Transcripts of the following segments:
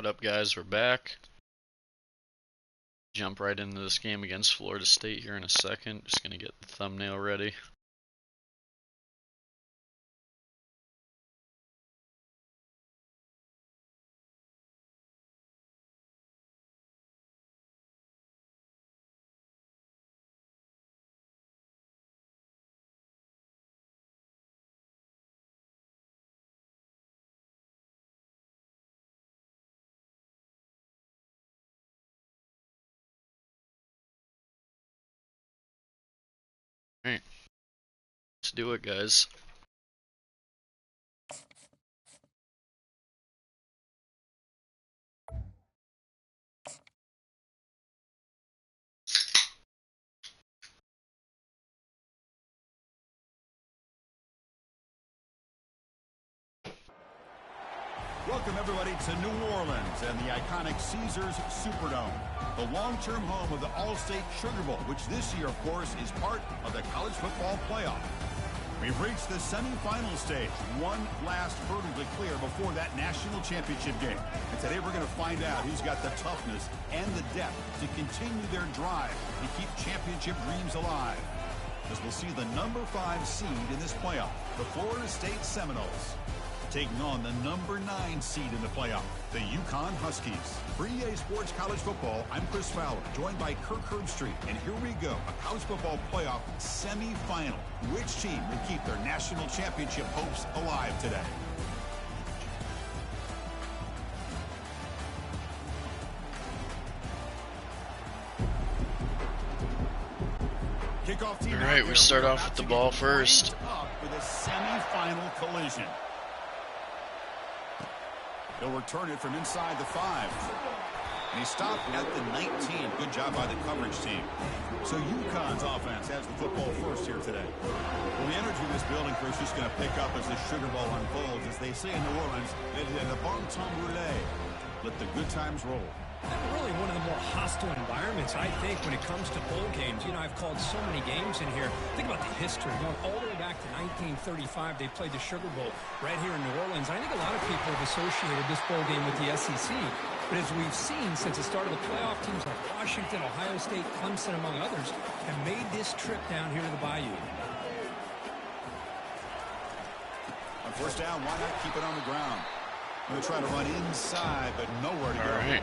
What up, guys? We're back. Jump right into this game against Florida State here in a second. Just gonna get the thumbnail ready. Alright. Let's do it, guys. Welcome, everybody, to New Orleans and the iconic Caesars Superdome, the long-term home of the All-State Sugar Bowl, which this year, of course, is part of the college football playoff. We've reached the semifinal stage, one last hurdle to clear before that national championship game. And today we're going to find out who's got the toughness and the depth to continue their drive to keep championship dreams alive. As we'll see the number 5 seed in this playoff, the Florida State Seminoles, taking on the number 9 seed in the playoff, the UCONN Huskies. For EA Sports College Football, I'm Chris Fowler, joined by Kirk Herbstreit. And here we go, a college football playoff semifinal. Which team will keep their national championship hopes alive today? Kickoff team. All right, we start off with the ball first. Up with a semifinal collision. He'll return it from inside the 5. And he stopped at the 19. Good job by the coverage team. So UConn's offense has the football first here today. Well, the energy of this building, Chris, is going to pick up as the Sugar Bowl unfolds. As they say in New Orleans, the bon temps roulé. Let the good times roll. Really one of the more hostile environments, I think, when it comes to bowl games. You know, I've called so many games in here. Think about the history. Going all the way back to 1935, they played the Sugar Bowl right here in New Orleans. I think a lot of people have associated this bowl game with the SEC. But as we've seen since the start of the playoff, teams like Washington, Ohio State, Clemson, among others, have made this trip down here to the Bayou. On first down, why not keep it on the ground? Going to try to run inside, but nowhere to go. All right.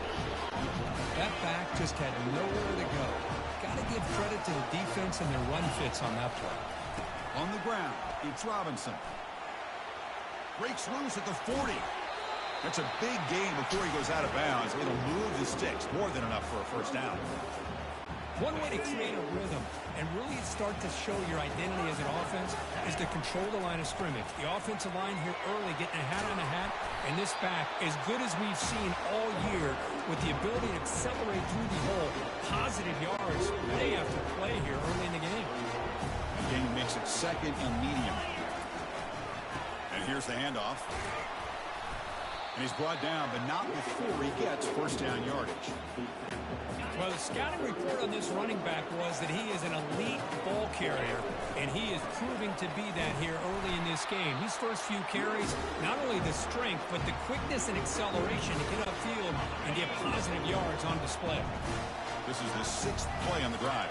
That back just had nowhere to go. Got to give credit to the defense and their run fits on that play. On the ground, it's Robinson. Breaks loose at the 40. That's a big gain before he goes out of bounds. It'll move the sticks. More than enough for a first down. One way to create a rhythm and really start to show your identity as an offense is to control the line of scrimmage. The offensive line here early getting a hat on a hat, and this back, as good as we've seen all year, with the ability to accelerate through the hole, positive yards, they have to play here early in the game. Game makes it second and medium. And here's the handoff. And he's brought down, but not before he gets first down yardage. Well, the scouting report on this running back was that he is an elite ball carrier, and he is proving to be that here early in this game. These first few carries, not only the strength, but the quickness and acceleration to get upfield and get positive yards on display. This is the 6th play on the drive.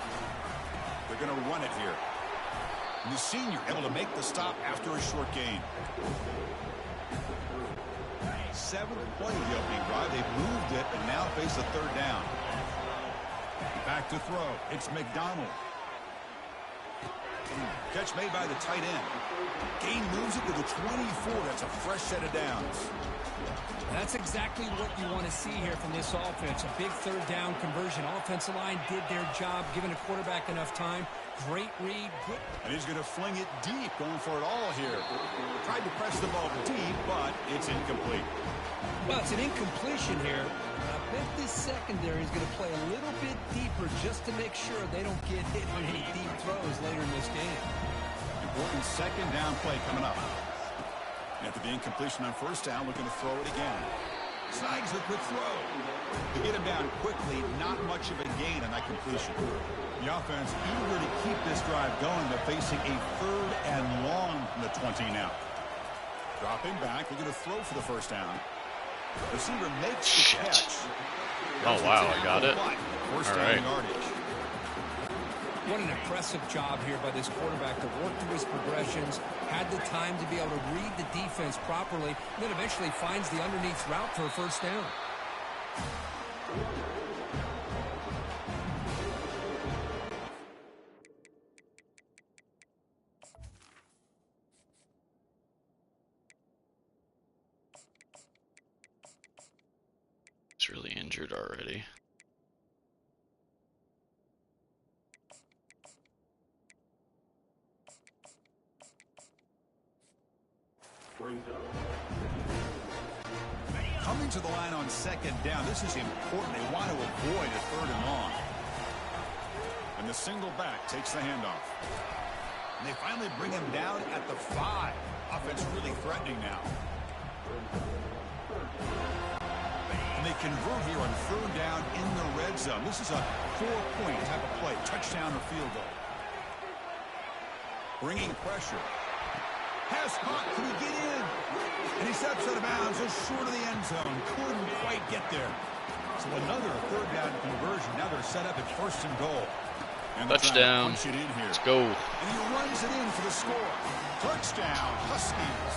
They're going to run it here. And the senior able to make the stop after a short gain. 7th play of the opening drive. They've moved it and now face a third down. Back to throw. It's McDonald. Catch made by the tight end. Gain moves it to the 24. That's a fresh set of downs. That's exactly what you want to see here from this offense. A big third down conversion. Offensive line did their job, giving a quarterback enough time. Great read. Good. And he's going to fling it deep, going for it all here. Tried to press the ball deep, but it's incomplete. Well, it's an incompletion here. I bet this secondary is going to play a little bit deeper just to make sure they don't get hit on any deep throws later in this game. Important second down play coming up. After the incompletion on first down, looking to throw it again. Snags the quick throw. To get him down quickly, not much of a gain on that completion. The offense eager to keep this drive going, but facing a third and long from the 20 now. Dropping back, looking to throw for the first down. Receiver makes the Shit. catch. Oh, wow, I got it. First All down right. yardage. What an impressive job here by this quarterback to work through his progressions, had the time to be able to read the defense properly, and then eventually finds the underneath route for a first down. He's really injured already. Coming to the line on second down. This is important. They want to avoid a third and long. And the single back takes the handoff. And they finally bring him down at the 5. Offense really threatening now. And they convert here on third down in the red zone. This is a 4-point type of play. Touchdown or field goal. Bringing pressure. Pass caught. Can he get in? And he steps out of bounds just short of the end zone. Couldn't quite get there. So another third down conversion. Now they're set up at first and goal. And Touchdown. Punch it in here. Let's go. And he runs it in for the score. Touchdown, Huskies.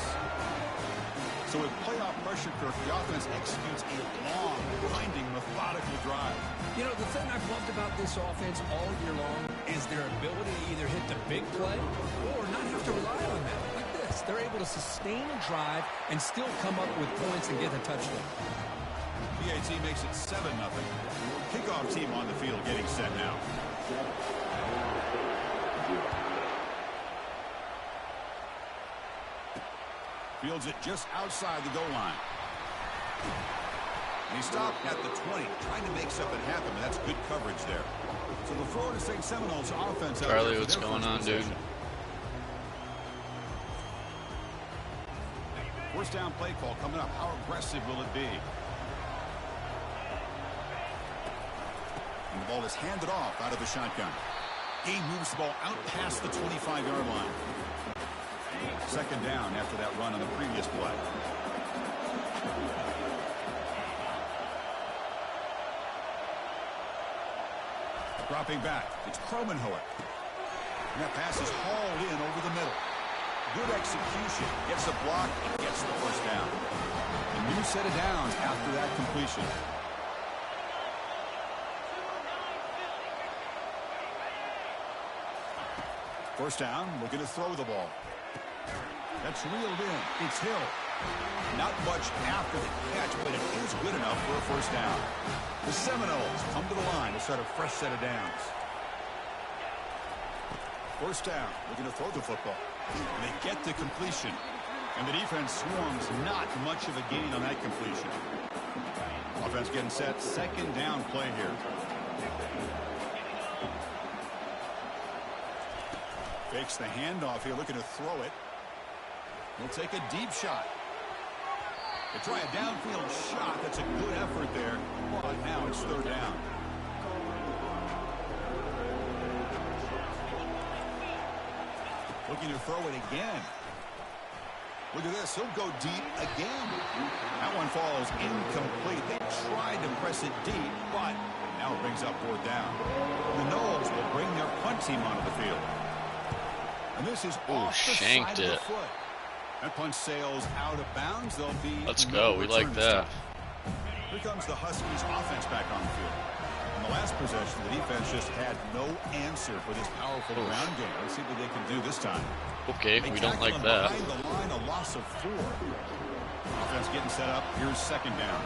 So with playoff pressure, Kirk, the offense executes a long, grinding, methodical drive. You know, the thing I've loved about this offense all year long is their ability to either hit the big play or not have to rely on that. Like this, they're able to sustain a drive and still come up with points and get the touchdown. PAT makes it 7-0. Kickoff team on the field getting set now. Fields it just outside the goal line. And he stopped at the 20, trying to make something happen. That's good coverage there. So the Florida State Seminoles offense out Charlie, there for what's their going first on, dude? possession. First down play call coming up. How aggressive will it be? And the ball is handed off out of the shotgun. He moves the ball out past the 25-yard line. Second down after that run on the previous play. Dropping back, it's Kromenhoek. And that pass is hauled in over the middle. Good execution. Gets a block and gets the first down. A new set of downs after that completion. First down, looking to throw the ball. That's reeled in. It's Hill. Not much after the catch, but it is good enough for a first down. The Seminoles come to the line to start a fresh set of downs. First down, looking to throw the football. And they get the completion. And the defense swarms, not much of a gain on that completion. Offense getting set, second down play here. Fakes the handoff here, looking to throw it. He'll take a deep shot. They try a downfield shot. That's a good effort there. But now it's third down. Looking to throw it again. Look at this. He'll go deep again. That one falls incomplete. They tried to press it deep, but now it brings up fourth down. The Noles will bring their punt team onto the field. And this is off the shanked side of it. the foot. That punch sails out of bounds. There'll be Let's no go. We return like this that. time. Here comes the Huskies offense back on the field. In the last possession, the defense just had no answer for this powerful ground game. Let's see what they can do this time. Okay, They we don't tackle like him that. behind the line, a loss of 4. Offense getting set up. Here's second down.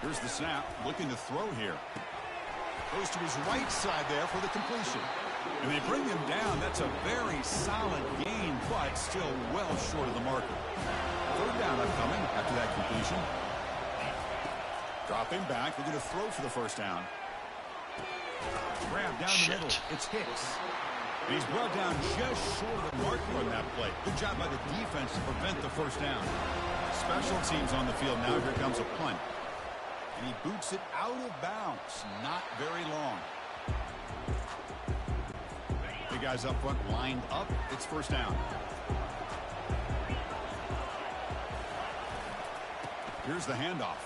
Here's the snap. Looking to throw here. Goes to his right side there for the completion. And they bring him down. That's a very solid gain, but still well short of the marker. Third down upcoming after that completion. Dropping back. Looking to throw for the first down. Grab down the middle. It's Hicks. And he's brought down just short of the marker on that play. Good job by the defense to prevent the first down. Special teams on the field now. Here comes a punt. And he boots it out of bounds. Not very long. The guys up front lined up. It's first down. Here's the handoff.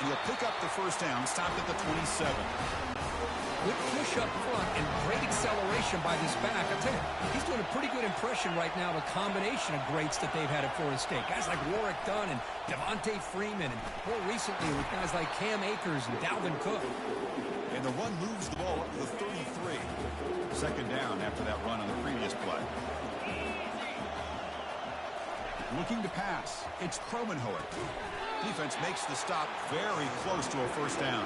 And he'll pick up the first down, stopped at the 27. Good push up front and great acceleration by this back. I tell you, he's doing a pretty good impression right now of a combination of greats that they've had at Florida State. Guys like Warwick Dunn and Devontae Freeman, and more recently with guys like Cam Akers and Dalvin Cook. And the run moves the ball up to the 33. Second down after that run on the previous play. Looking to pass. It's Kromenhoek. Defense makes the stop very close to a first down.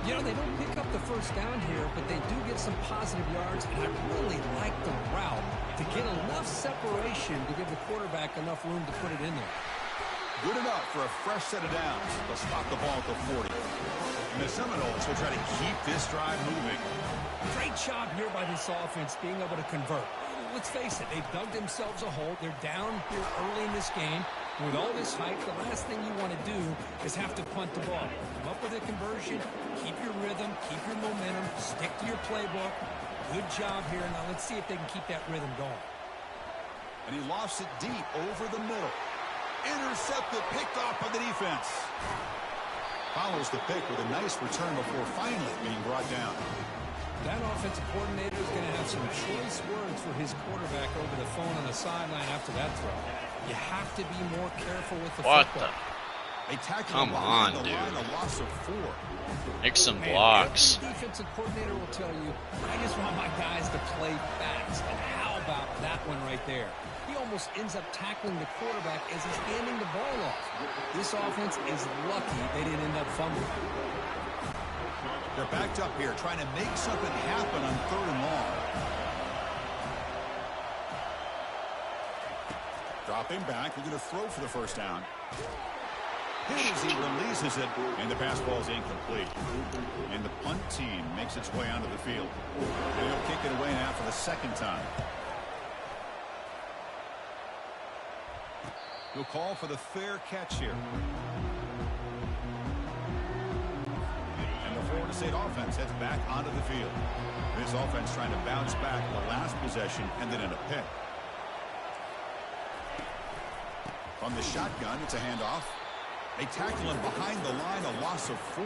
You know, they don't pick up the first down here, but they do get some positive yards, and I really like the route to get enough separation to give the quarterback enough room to put it in there. Good enough for a fresh set of downs. They'll spot the ball at the 40. And the Seminoles will try to keep this drive moving. Great job here by this offense being able to convert. Let's face it, they've dug themselves a hole. They're down here early in this game. With all this hype, the last thing you want to do is have to punt the ball. Come up with a conversion, keep your rhythm, keep your momentum, stick to your playbook. Good job here. Now let's see if they can keep that rhythm going. And he lofts it deep over the middle. Intercepted, picked off by the defense. Follows the pick with a nice return before finally being brought down. That offensive coordinator is going to have some choice words for his quarterback over the phone on the sideline after that throw. You have to be more careful with the football. Come on, dude. A loss of 4. Make some blocks. Every defensive coordinator will tell you, I just want my guys to play fast. And how about that one right there? He almost ends up tackling the quarterback as he's handing the ball off. This offense is lucky they didn't end up fumbling. They're backed up here trying to make something happen on 3rd and long. Dropping back, we're going to throw for the first down. Here as he releases it, and the pass ball is incomplete. And the punt team makes its way onto the field. And he'll kick it away now for the second time. He'll call for the fair catch here. And the Florida State offense heads back onto the field. This offense trying to bounce back the last possession and then in a pick. From the shotgun, it's a handoff. They tackle him behind the line, a loss of 4.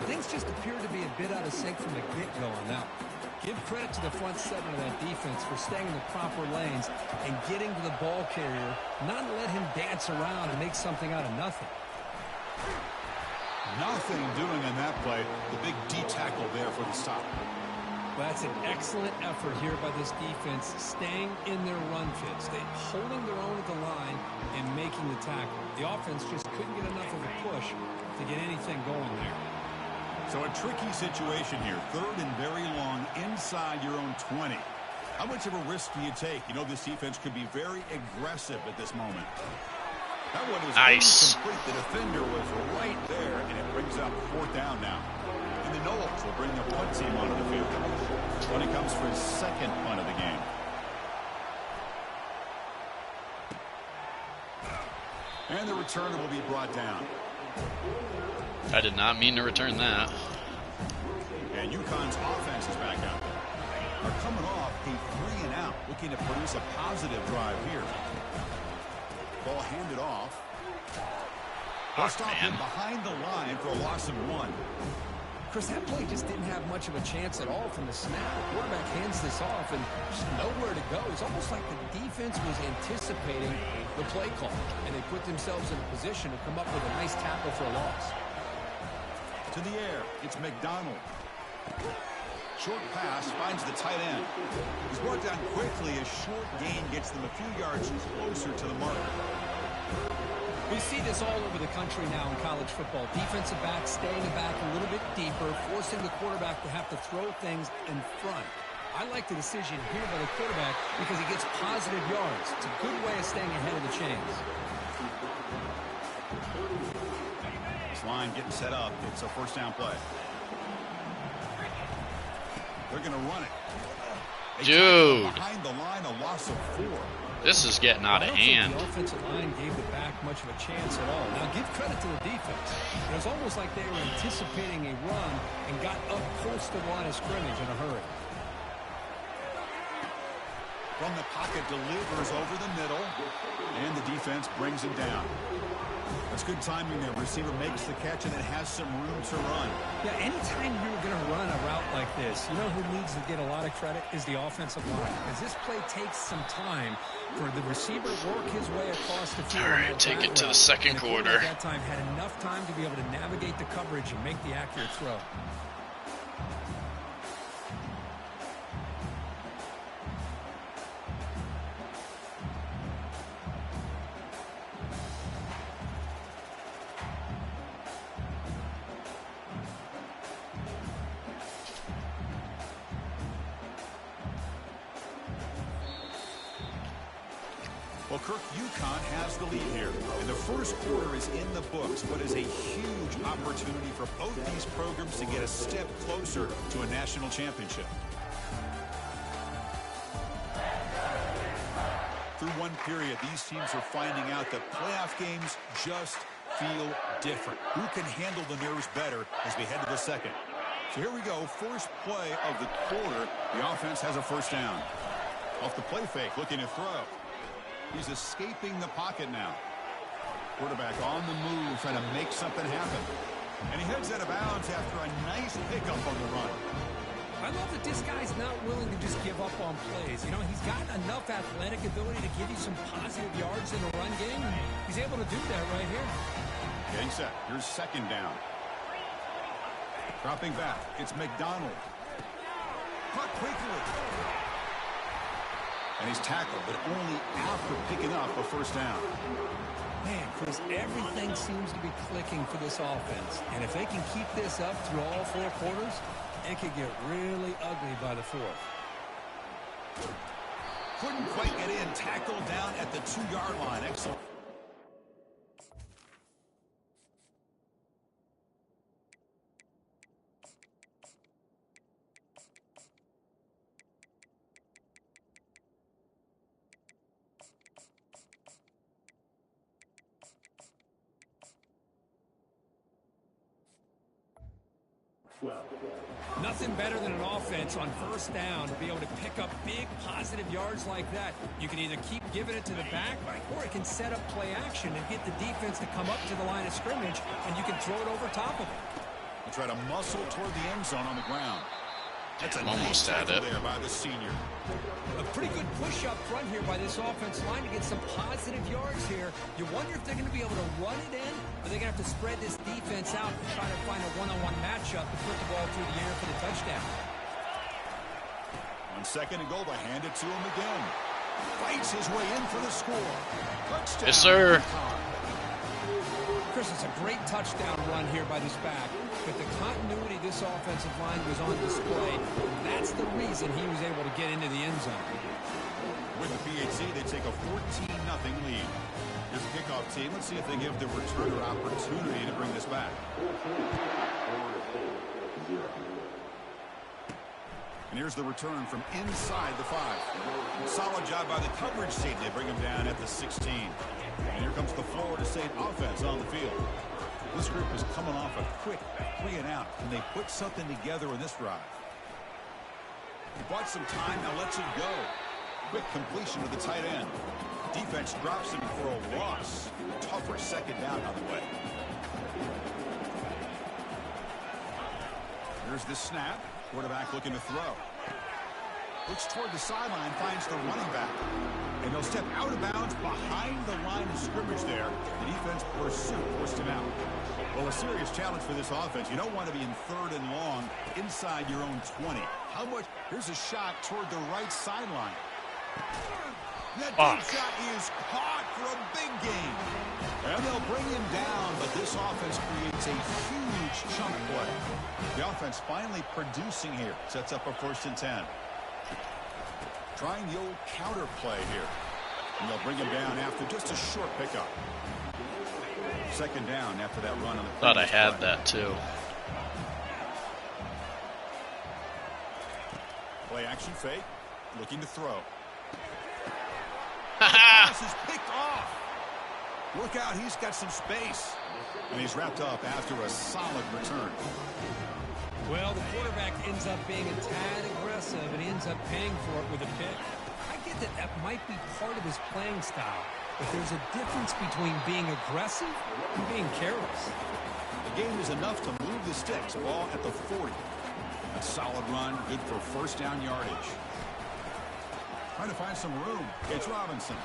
Things just appear to be a bit out of sync from the get-go on that one. Give credit to the front seven of that defense for staying in the proper lanes and getting to the ball carrier, not let him dance around and make something out of nothing. Nothing doing on that play. The big D tackle there for the stop. Well, that's an excellent effort here by this defense, staying in their run fit, holding their own at the line and making the tackle. The offense just couldn't get enough of a push to get anything going there. So a tricky situation here. 3rd and very long inside your own 20. How much of a risk do you take? You know this defense could be very aggressive at this moment. That one is nice. Incomplete. The defender was right there, and it brings up 4th down now. And the Noles will bring the punt team onto the field when it comes for his second punt of the game. And the returner will be brought down. I did not mean to return that. And UConn's offense is back out there. They're coming off a 3 and out, looking to produce a positive drive here. Ball handed off. They'll stop him behind the line for a loss of 1. Chris, that play just didn't have much of a chance at all from the snap. The quarterback hands this off and just nowhere to go. It's almost like the defense was anticipating the play call, and they put themselves in a position to come up with a nice tackle for a loss. To the air, it's McDonald. Short pass finds the tight end. He's brought down quickly. A short gain gets them a few yards closer to the mark. We see this all over the country now in college football. Defensive backs staying back a little bit deeper, forcing the quarterback to have to throw things in front. I like the decision here by the quarterback because he gets positive yards. It's a good way of staying ahead of the chains. This line getting set up. It's a first down play. They're going to run it. Dude. Behind the line, a loss of 4. This is getting out of hand. The offensive line gave the back much of a chance at all. Now give credit to the defense. It was almost like they were anticipating a run and got up close to the line of scrimmage in a hurry. From the pocket, delivers over the middle. And the defense brings him down. That's good timing there. Receiver makes the catch and it has some room to run. Yeah, anytime you're going to run a route like this, you know who needs to get a lot of credit is the offensive line. Because this play takes some time for the receiver to work his way across the field. All right, take it to the second quarter. At that time, had enough time to be able to navigate the coverage and make the accurate throw. Well, Kirk, UCONN has the lead here. And the first quarter is in the books. What is a huge opportunity for both these programs to get a step closer to a national championship. Through one period, these teams are finding out that playoff games just feel different. Who can handle the nerves better as we head to the second? So here we go. First play of the quarter. The offense has a first down. Off the play fake, looking to throw. He's escaping the pocket now. Quarterback on the move, trying to make something happen. And he heads out of bounds after a nice pickup on the run. I love that this guy's not willing to just give up on plays. You know, he's got enough athletic ability to give you some positive yards in the run game. He's able to do that right here. Getting set. Here's second down. Dropping back. It's McDonald. Caught quickly. And he's tackled, but only after picking up a first down. Man, Chris, everything seems to be clicking for this offense. And if they can keep this up through all four quarters, it could get really ugly by the fourth. Couldn't quite get in. Tackled down at the 2-yard line. Excellent. Nothing better than an offense on first down to be able to pick up big positive yards like that. You can either keep giving it to the back, or it can set up play action and get the defense to come up to the line of scrimmage, and you can throw it over top of it. We'll try to muscle toward the end zone on the ground. That's a almost nice at tackle it there by the senior. A pretty good push up front here by this offensive line to get some positive yards here. You wonder if they're going to be able to run it in, or they're going to have to spread this defense out and try to find a one-on-one matchup to put the ball through the air for the touchdown. On second and goal, they hand it to him again. Fights his way in for the score. Touchdown. Yes, sir. Chris, it's a great touchdown run here by this back, but the continuity of this offensive line was on display. That's the reason he was able to get into the end zone. With the PHC, they take a 14-0 lead. Here's the kickoff team. Let's see if they give the returner opportunity to bring this back. And here's the return from inside the 5. Solid job by the coverage team. They bring him down at the 16. And here comes the Florida State offense on the field. This group is coming off a quick 3-and-out. Can they put something together in this drive? He bought some time, now lets it go. Quick completion to the tight end. Defense drops him for a loss. Tougher second down on the way. Here's the snap. Quarterback looking to throw. Looks toward the sideline, finds the running back. And he'll step out of bounds behind the line of scrimmage there. The defense forced him out. Well, a serious challenge for this offense. You don't want to be in third and long inside your own 20. How much? Here's a shot toward the right sideline. That deep shot is caught for a big gain. And they'll bring him down, but this offense creates a huge chunk play. The offense finally producing here. Sets up a 1st and 10. Trying the old counter play here. And they'll bring him down after just a short pickup. Second down after that run on the Thought I had play. that too. Play action fake. Looking to throw. The pass is picked off. Look out, he's got some space. And he's wrapped up after a solid return. Well, the quarterback ends up being a tad aggressive, and he ends up paying for it with a pick. I get that that might be part of his playing style, but there's a difference between being aggressive and being careless. The game is enough to move the sticks. Ball at the 40. A solid run, good for first down yardage. Trying to find some room. It's Robinson.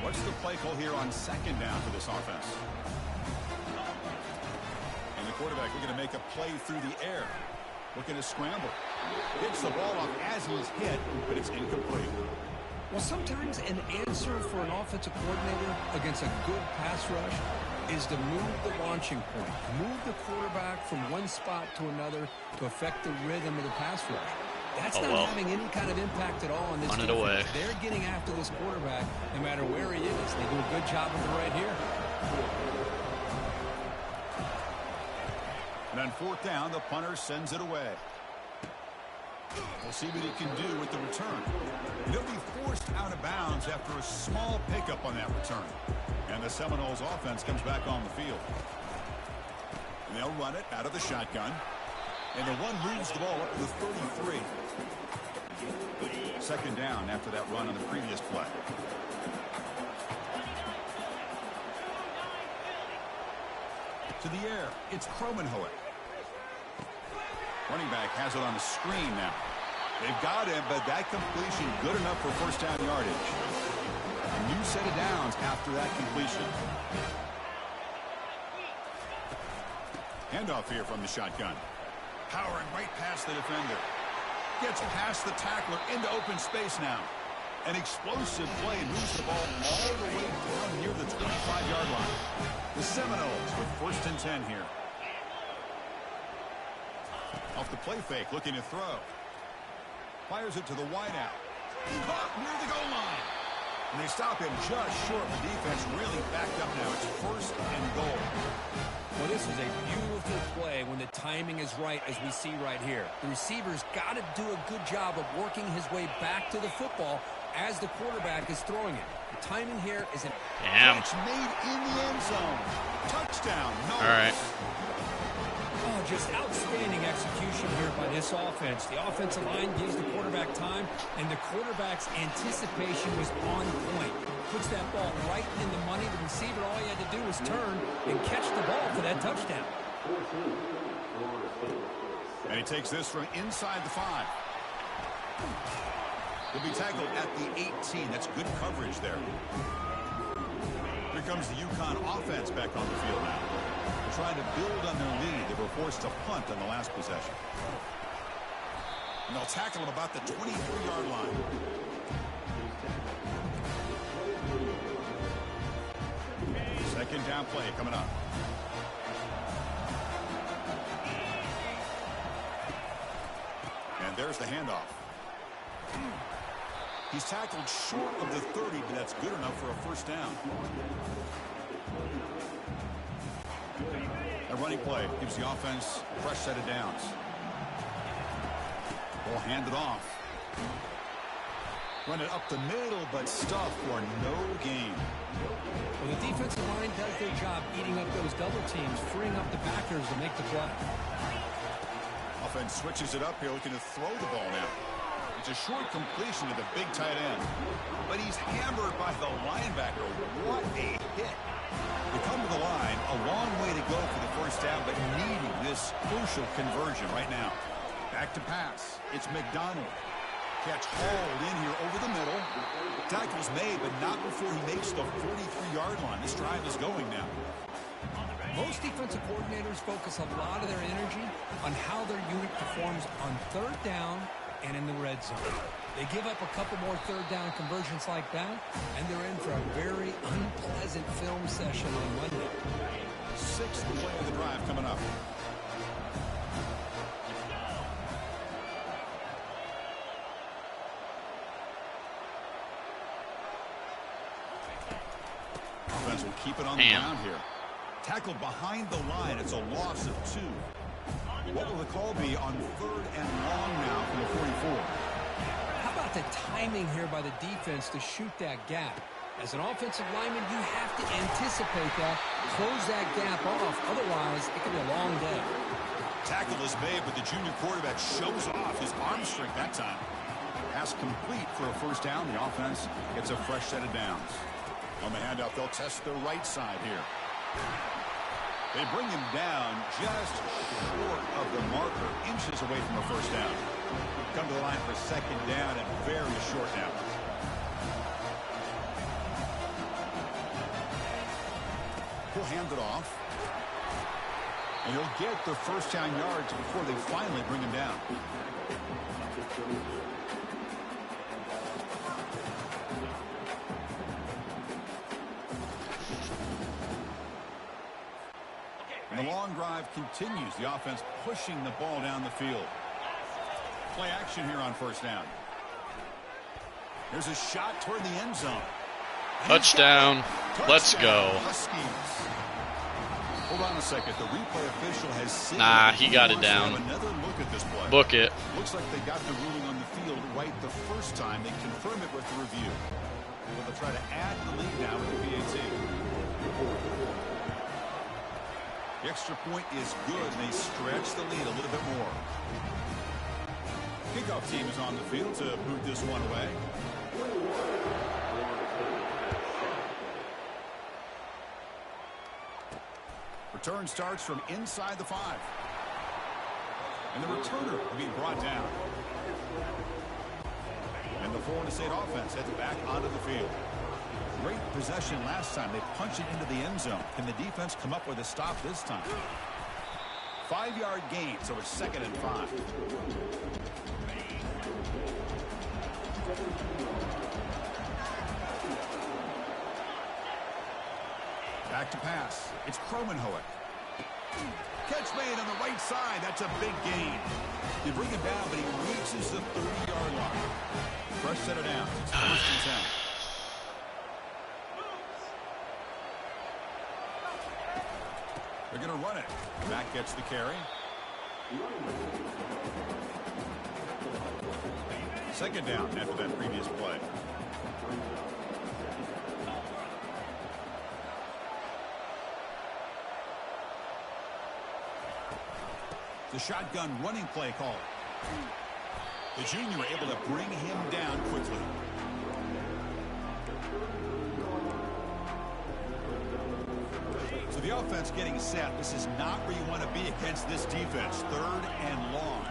What's the play call here on second down for this offense? And the quarterback looking to make a play through the air. Looking to scramble. Gets the ball off as he's hit, but it's incomplete. Well, sometimes an answer for an offensive coordinator against a good pass rush is to move the launching point, move the quarterback from one spot to another to affect the rhythm of the pass rush. That's not having any kind of impact at all on this defense. Away. They're getting after this quarterback no matter where he is. They do a good job of it right here. And on fourth down, the punter sends it away. We'll see what he can do with the return. And he'll be forced out of bounds after a small pickup on that return. And the Seminoles offense comes back on the field. And they'll run it out of the shotgun. And the one moves the ball up to the 33. Second down after that run on the previous play. To the air, it's Kromenhoek. Running back has it on the screen now. They've got him, but that completion good enough for first down yardage. A new set of downs after that completion. Handoff here from the shotgun. Powering right past the defender. Gets past the tackler into open space now. An explosive play moves the ball all the way down near the 25-yard line. The Seminoles with first and 10 here. Off the play fake, looking to throw. Fires it to the wideout. Caught near the goal line. And they stop him just short. The defense really backed up now. It's first and goal. Well, this is a beautiful play when the timing is right, as we see right here. The receiver's got to do a good job of working his way back to the football as the quarterback is throwing it. The timing here is an catch made in the end zone. Touchdown. No. All right. Oh, just outstanding execution here by this offense. The offensive line gives the quarterback time, and the quarterback's anticipation was on point. Puts that ball right in the money. The receiver, all he had to do was turn and catch the ball for that touchdown. And he takes this from inside the 5. He'll be tackled at the 18. That's good coverage there. Here comes the UConn offense back on the field now. They're trying to build on their lead. They were forced to punt on the last possession. And they'll tackle him about the 23-yard line. Second down play coming up. And there's the handoff. He's tackled short of the 30, but that's good enough for a first down. A running play gives the offense a fresh set of downs. Ball handed off. Run it up the middle, but stuffed for no gain. Well, the defensive line does their job eating up those double teams, freeing up the backers to make the play. Offense switches it up here, looking to throw the ball now. It's a short completion to the big tight end. But he's hammered by the linebacker. What a hit. They come to the line, a long way to go for the first down, but needing this crucial conversion right now. Back to pass. It's McDonald. Catch hauled in here over the middle. Tackle's made, but not before he makes the 43-yard line. This drive is going now. Most defensive coordinators focus a lot of their energy on how their unit performs on third down and in the red zone. They give up a couple more third down conversions like that, and they're in for a very unpleasant film session on Monday. Sixth play of the drive coming up. Offense will keep it on the ground here. Tackled behind the line. It's a loss of 2. What will the call be on third and long now from the 44? How about the timing here by the defense to shoot that gap? As an offensive lineman, you have to anticipate that, close that gap off. Otherwise, it could be a long day. Tackle is made, but the junior quarterback shows off his arm strength that time. Pass complete for a first down. The offense gets a fresh set of downs. On the handoff, they'll test the right side here. They bring him down just short of the marker, inches away from a first down. Come to the line for second down and very short now. He'll hand it off. And he'll get the first down yards before they finally bring him down. And the long drive continues. The offense pushing the ball down the field. Play action here on first down. There's a shot toward the end zone. Touchdown. Let's go. Huskies. Hold on a second. The replay official has seen. Nah, he got it down. Another look at this play. Book it. Looks like they got the ruling on the field right the first time. They confirm it with the review. But they'll try to add the lead now with the PAT. The extra point is good, and they stretch the lead a little bit more. Kickoff team is on the field to boot this one away. Return starts from inside the 5. And the returner will be brought down. And the Florida State offense heads back onto the field. Great possession last time. They punch it into the end zone. Can the defense come up with a stop this time? 5-yard gain, so it's 2nd and 5. Back to pass. It's Kromenhoek. Catch made on the right side. That's a big gain. You bring him down, but he reaches the 30-yard line. Fresh set of downs. It's 1st and 10. They're going to run it. Back gets the carry. 2nd down after that previous play. The shotgun running play call. The junior able to bring him down quickly. So the offense getting set. This is not where you want to be against this defense. 3rd and long.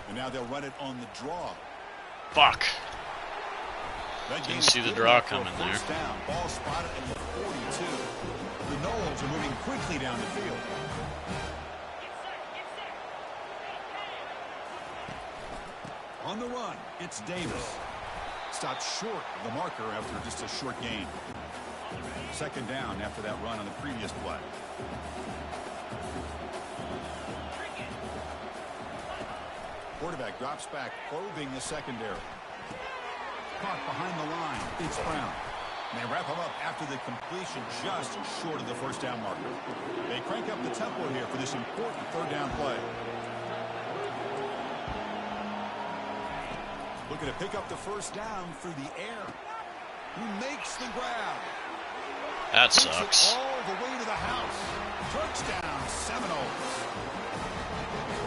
And now they'll run it on the draw. Fuck. Didn't see the draw coming there. Down. Ball spotted at the 42. The Noles are moving quickly down the field. On the run, it's Davis. Stopped short of the marker after just a short gain. 2nd down after that run on the previous play. Quarterback drops back, probing the secondary. Caught behind the line. It's Brown. And they wrap him up after the completion just short of the first down marker. They crank up the tempo here for this important 3rd down play. Looking to pick up the first down through the air. Who makes the grab? That Takes sucks. it all the way to the house. Touchdown, Seminoles.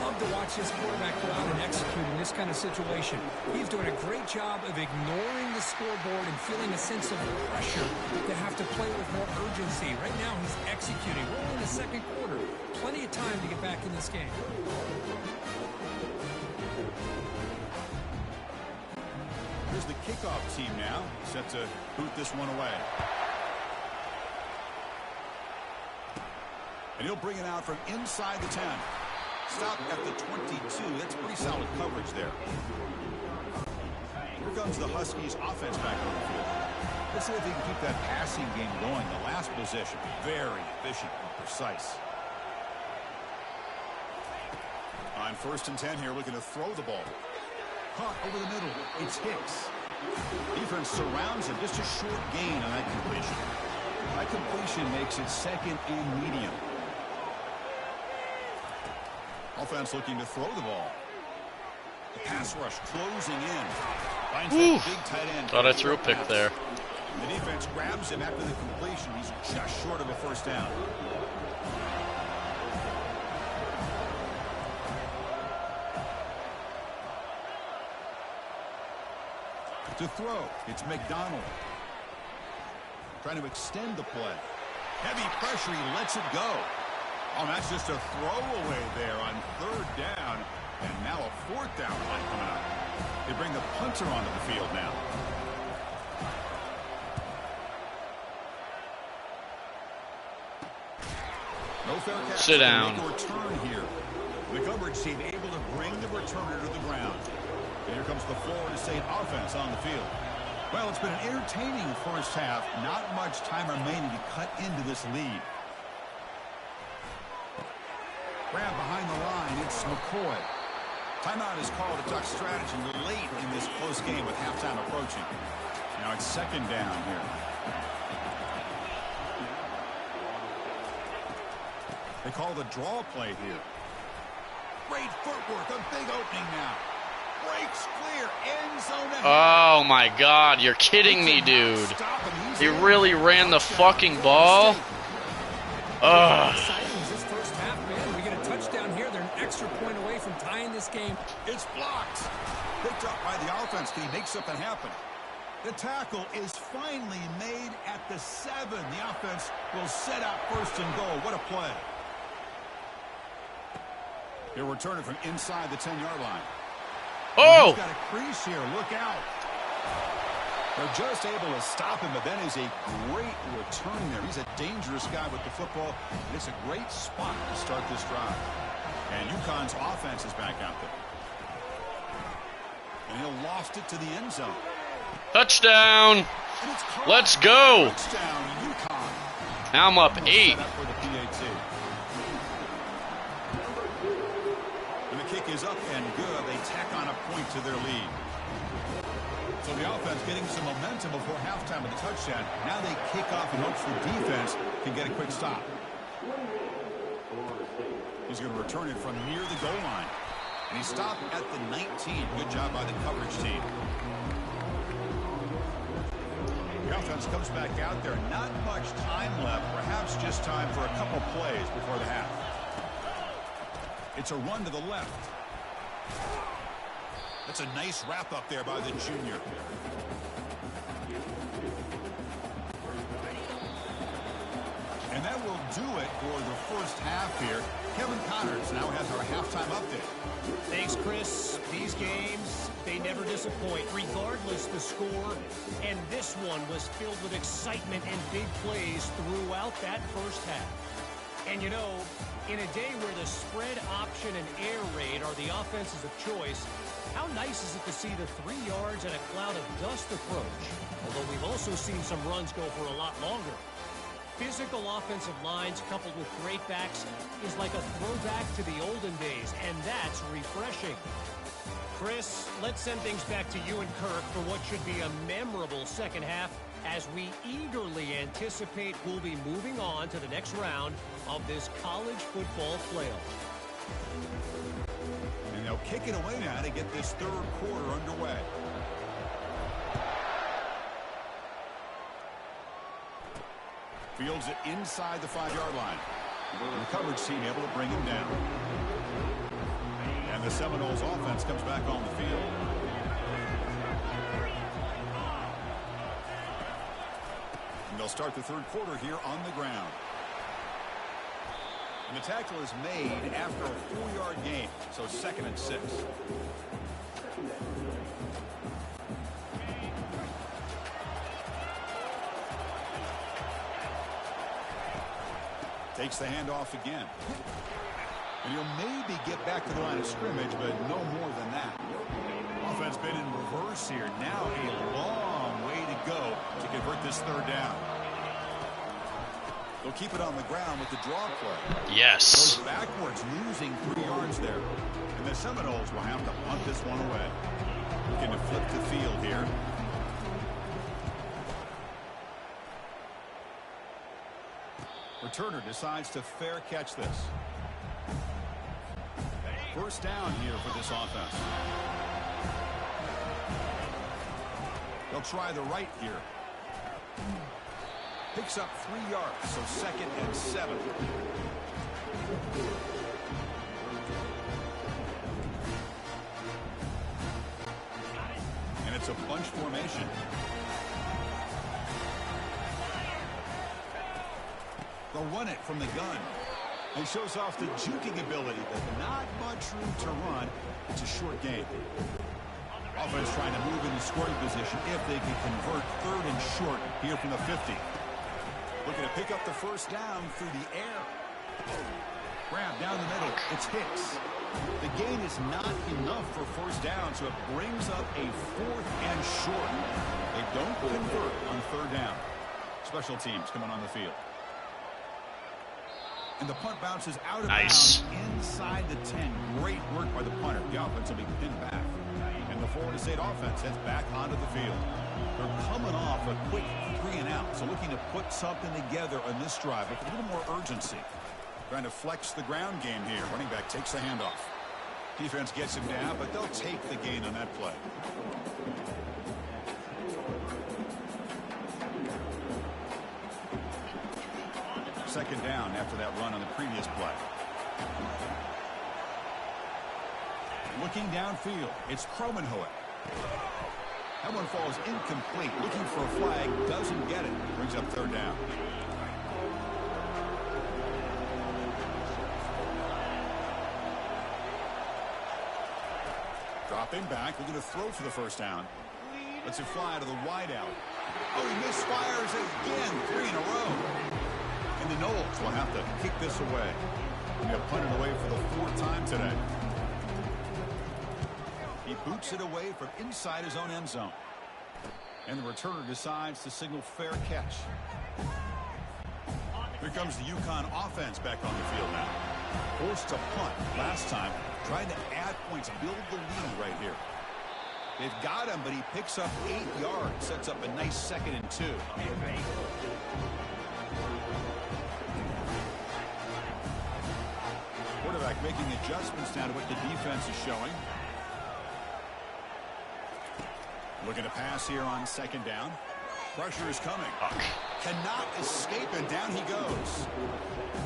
Love to watch this quarterback go out and execute in this kind of situation. He's doing a great job of ignoring the scoreboard and feeling a sense of pressure to have to play with more urgency. Right now, he's executing. We're in the 2nd quarter. Plenty of time to get back in this game. Here's the kickoff team now, set to boot this one away. And he'll bring it out from inside the 10. Stop at the 22. That's pretty solid coverage there. Here comes the Huskies offense back on the field. Let's see if they can keep that passing game going. The last possession, very efficient and precise. On 1st and 10 here, looking to throw the ball. Caught over the middle. It's Hicks. Defense surrounds him. Just a short gain on that completion. That completion makes it 2nd and medium. Offense looking to throw the ball. The pass rush closing in. Finds that big tight end. Thought I threw a pick there. The defense grabs him after the completion. He's just short of a first down. To throw, it's McDonald. Trying to extend the play. Heavy pressure, he lets it go. Oh, that's just a throwaway there on third down. And now a fourth down line coming up. They bring the punter onto the field now. No fair catch. Sit down. Make a return here. The coverage team able to bring the returner to the ground. And here comes the Florida State offense on the field. Well, it's been an entertaining first half. Not much time remaining to cut into this lead. Grab behind the line. It's McCoy. Timeout is called to talk strategy late in this close game with halftime approaching. Now it's second down here. They call the draw play here. Great footwork. A big opening now. Breaks clear. End zone ahead. Oh my God, you're kidding me, dude. He really ran the fucking ball? Ugh. This first half, man. We get a touchdown here. They're an extra point away from tying this game. It's blocked. Picked up by the offense. Can he make something happen? The tackle is finally made at the 7. The offense will set out first and goal. What a play. He'll return it from inside the 10-yard line. Oh! He's got a crease here. Look out. They're just able to stop him, but that is a great return there. He's a dangerous guy with the football. And it's a great spot to start this drive. And UConn's offense is back out there. And he'll loft it to the end zone. Touchdown! Let's go! Touchdown, UConn. Now I'm up 8. For the PAT. And the kick is up and good. They tack on a point to their lead. So the offense getting some momentum before halftime with the touchdown. Now they kick off in hopes the defense can get a quick stop. He's going to return it from near the goal line. And he stopped at the 19. Good job by the coverage team. The offense comes back out there. Not much time left. Perhaps just time for a couple plays before the half. It's a run to the left. That's a nice wrap up there by the junior. And that will do it for the first half here. Kevin Connors now has our halftime update. Thanks, Chris. These games, they never disappoint, regardless the score. And this one was filled with excitement and big plays throughout that first half. And you know, in a day where the spread option and air raid are the offenses of choice, how nice is it to see the 3 yards and a cloud of dust approach? Although we've also seen some runs go for a lot longer. Physical offensive lines coupled with great backs is like a throwback to the olden days, and that's refreshing. Chris, let's send things back to you and Kirk for what should be a memorable second half as we eagerly anticipate we'll be moving on to the next round of this college football playoff. And they'll kick it away now to get this third quarter underway. Fields it inside the 5-yard line. And the coverage team able to bring him down. And the Seminoles offense comes back on the field. And they'll start the third quarter here on the ground. And the tackle is made after a 4-yard gain, so 2nd and 6. Takes the handoff again. And he'll maybe get back to the line of scrimmage, but no more than that. Offense been in reverse here. Now a long way to go to convert this third down. They'll keep it on the ground with the draw play. Yes. Goes backwards, losing 3 yards there. And the Seminoles will have to punt this one away. Looking to flip the field here. Returner decides to fair catch this. First down here for this offense. They'll try the right here. Picks up 3 yards, so 2nd and 7. And it's a bunch formation. They'll run it from the gun. He shows off the juking ability, but not much room to run. It's a short game. Offense trying to move into scoring position if they can convert 3rd and short here from the 50. Looking to pick up the first down through the air. Grab down the middle. It's Hicks. The gain is not enough for first down, so it brings up a 4th and short. They don't convert on 3rd down. Special teams coming on the field. And the punt bounces out of bounds inside the 10. Great work by the punter. The offense will be pinned back. And the Florida State offense heads back onto the field. They're coming off a quick 3 and out, so looking to put something together on this drive with a little more urgency. Trying to flex the ground game here. Running back takes the handoff. Defense gets him down, but they'll take the gain on that play. Second down after that run on the previous play. Looking downfield, it's Kromenhoek. That one falls incomplete. Looking for a flag, doesn't get it. Brings up 3rd down. Dropping back, looking to throw for the first down. Lets it fly to the wideout. Oh, he misfires again. 3 in a row. And the Knowles will have to kick this away. We have punted away for the 4th time today. He boots it away from inside his own end zone. And the returner decides to signal fair catch. Here comes the UConn offense back on the field now. Forced to punt last time. Trying to add points, build the lead right here. They've got him, but he picks up 8 yards. Sets up a nice 2nd and 2. Quarterback making adjustments now to what the defense is showing. Looking to pass here on 2nd down. Pressure is coming. Cannot escape, and down he goes.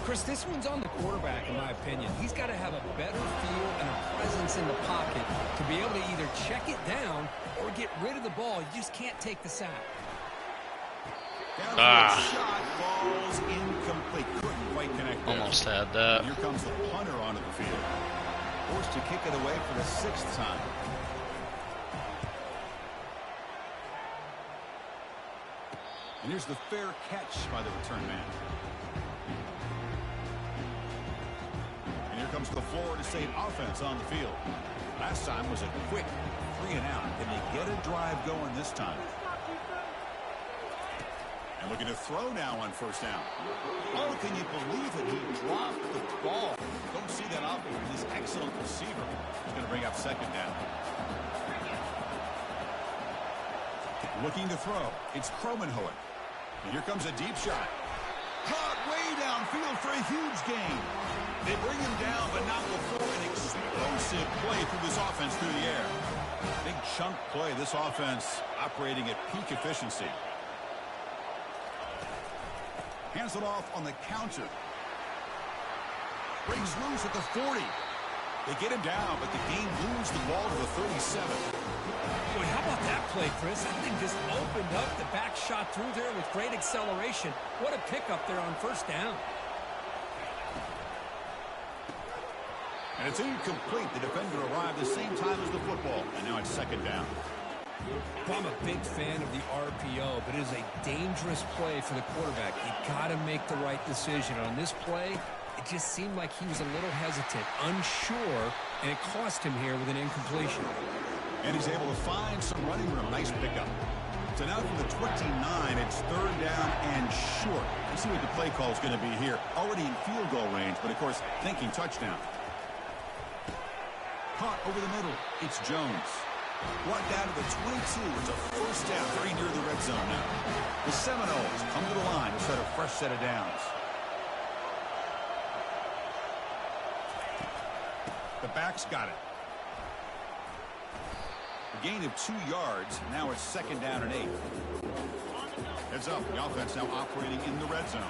Chris, this one's on the quarterback, in my opinion. He's got to have a better feel and a presence in the pocket to be able to either check it down or get rid of the ball. You just can't take the sack. Shot falls incomplete. Couldn't quite connect there. Almost had that. Here comes the punter onto the field. Forced to kick it away for the 6th time. And here's the fair catch by the return man. And here comes the Florida State offense on the field. Last time was a quick 3 and out. Can they get a drive going this time? And looking to throw now on first down. Oh, can you believe it? He dropped the ball. Don't see that often from this excellent receiver. He's going to bring up 2nd down. Looking to throw. It's Kromenhoek. And here comes a deep shot. Caught way downfield for a huge gain. They bring him down, but not before an explosive play through this offense through the air. Big chunk play. This offense operating at peak efficiency. Hands it off on the counter. Breaks loose at the 40. They get him down, but the game moves the ball to the 37. Boy, how about that play, Chris? That thing just opened up. The back shot through there with great acceleration. What a pickup there on first down. And it's incomplete. The defender arrived the same time as the football, and now it's 2nd down. Well, I'm a big fan of the RPO, but it is a dangerous play for the quarterback. You got to make the right decision. On this play, it just seemed like he was a little hesitant, unsure, and it cost him here with an incompletion. And he's able to find some running room. Nice pickup. So now from the 29, it's 3rd down and short. Let's see what the play call is going to be here. Already in field goal range, but of course, thinking touchdown. Caught over the middle. It's Jones. Brought down to the 22. It's a first down, very near the red zone now. The Seminoles come to the line to set a fresh set of downs. The back's got it. A gain of 2 yards. Now it's 2nd down and 8. Heads up. The offense now operating in the red zone.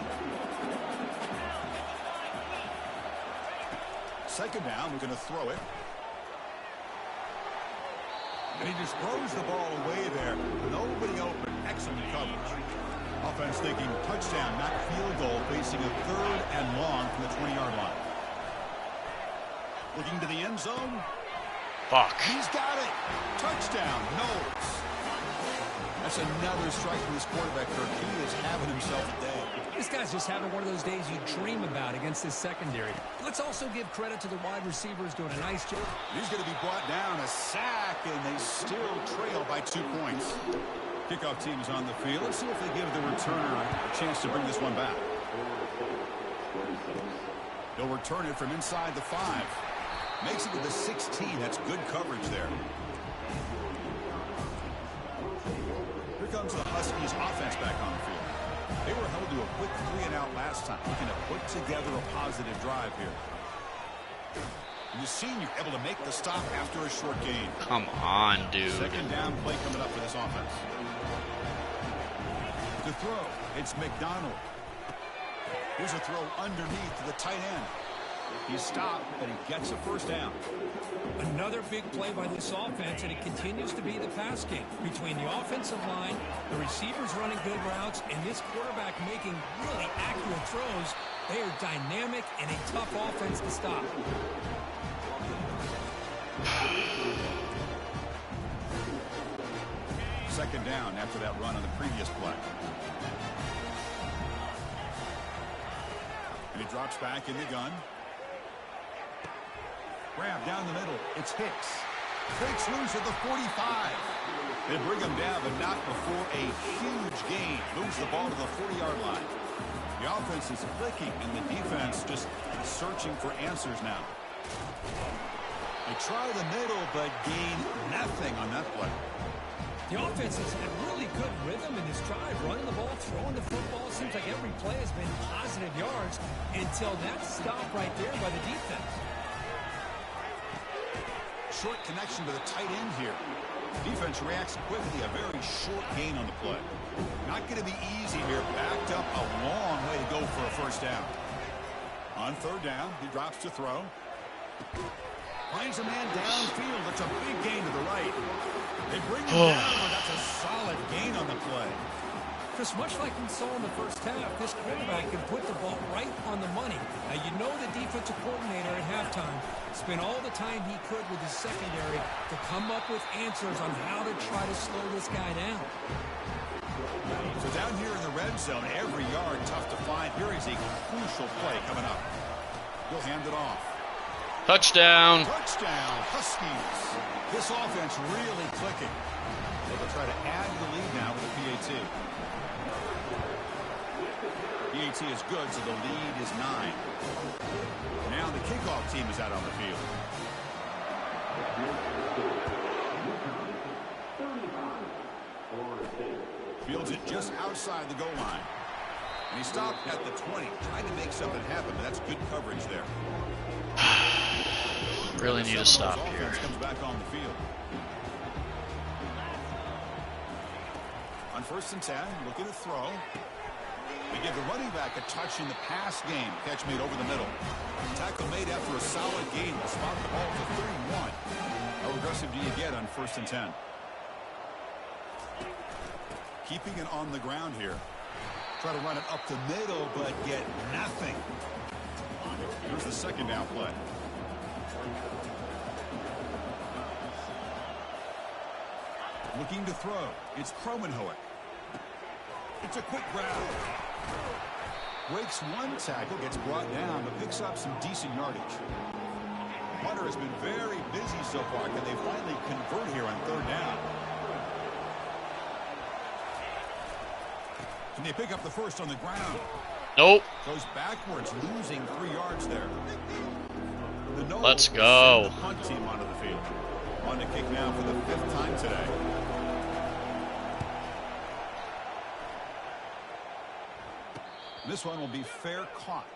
2nd down. We're going to throw it. And he just throws the ball away there. Nobody open. Excellent coverage. Offense thinking touchdown, not field goal, facing a 3rd and long from the 20-yard line. Looking to the end zone. Fuck. He's got it. Touchdown. Knowles. That's another strike from this quarterback, Kirk. He is having himself a day. This guy's just having one of those days you dream about against this secondary. Let's also give credit to the wide receivers doing a nice job. He's going to be brought down, a sack, and they still trail by 2 points. Kickoff team is on the field. Let's see if they give the returner a chance to bring this one back. He'll return it from inside the 5. Makes it to the 16. That's good coverage there. Here comes the Huskies offense back on the field. They were held to a quick 3-and-out last time, looking to put together a positive drive here. And the senior able to make the stop after a short gain. Come on, dude. 2nd down play coming up for this offense. To throw, it's McDonald. Here's a throw underneath to the tight end. He stopped, and he gets a 1st down. Another big play by this offense, and it continues to be the pass game. Between the offensive line, the receivers running good routes, and this quarterback making really accurate throws, they are dynamic and a tough offense to stop. Second down after that run on the previous play. And he drops back in the gun. Grab down the middle. It's Hicks. Breaks loose at the 45. They bring him down, but not before a huge gain. Moves the ball to the 40-yard line. The offense is clicking, and the defense just searching for answers now. They try the middle, but gain nothing on that play. The offense has had really good rhythm in this drive, running the ball, throwing the football. Seems like every play has been positive yards until that stop right there by the defense. Short connection to the tight end here. Defense reacts quickly. A very short gain on the play. Not going to be easy here. Backed up a long way to go for a 1st down. On 3rd down, he drops to throw. Finds a man downfield. That's a big gain to the right. They bring him down, but that's a solid gain on the play. Chris, much like we saw in the 1st half, this quarterback can put the ball right on the money. Now, you know the defensive coordinator at halftime spent all the time he could with his secondary to come up with answers on how to try to slow this guy down. So down here in the red zone, every yard tough to find. Here is a crucial play coming up. He'll hand it off. Touchdown. Touchdown, Huskies. This offense really clicking. They'll try to add to the lead now with a PAT. PAT is good, so the lead is 9. Now the kickoff team is out on the field. Fields it just outside the goal line. And he stopped at the 20, trying to make something happen, but that's good coverage there. Really need to stop here. Comes back on the field. On 1st and 10, looking to throw. They give the running back a touch in the pass game. Catch made over the middle. Tackle made after a solid gain. Will spot the ball to 31. How aggressive do you get on 1st and 10? Keeping it on the ground here. Try to run it up the middle, but get nothing. Here's the 2nd down play. Looking to throw. It's Kromenhoek. It's a quick grab. Breaks one tackle, gets brought down, but picks up some decent yardage. Hunter has been very busy so far. Can they finally convert here on 3rd down? Can they pick up the 1st on the ground? Nope. Goes backwards, losing 3 yards there. Let's go. The punt team onto the field. On to kick now for the 5th time today. This one will be fair caught.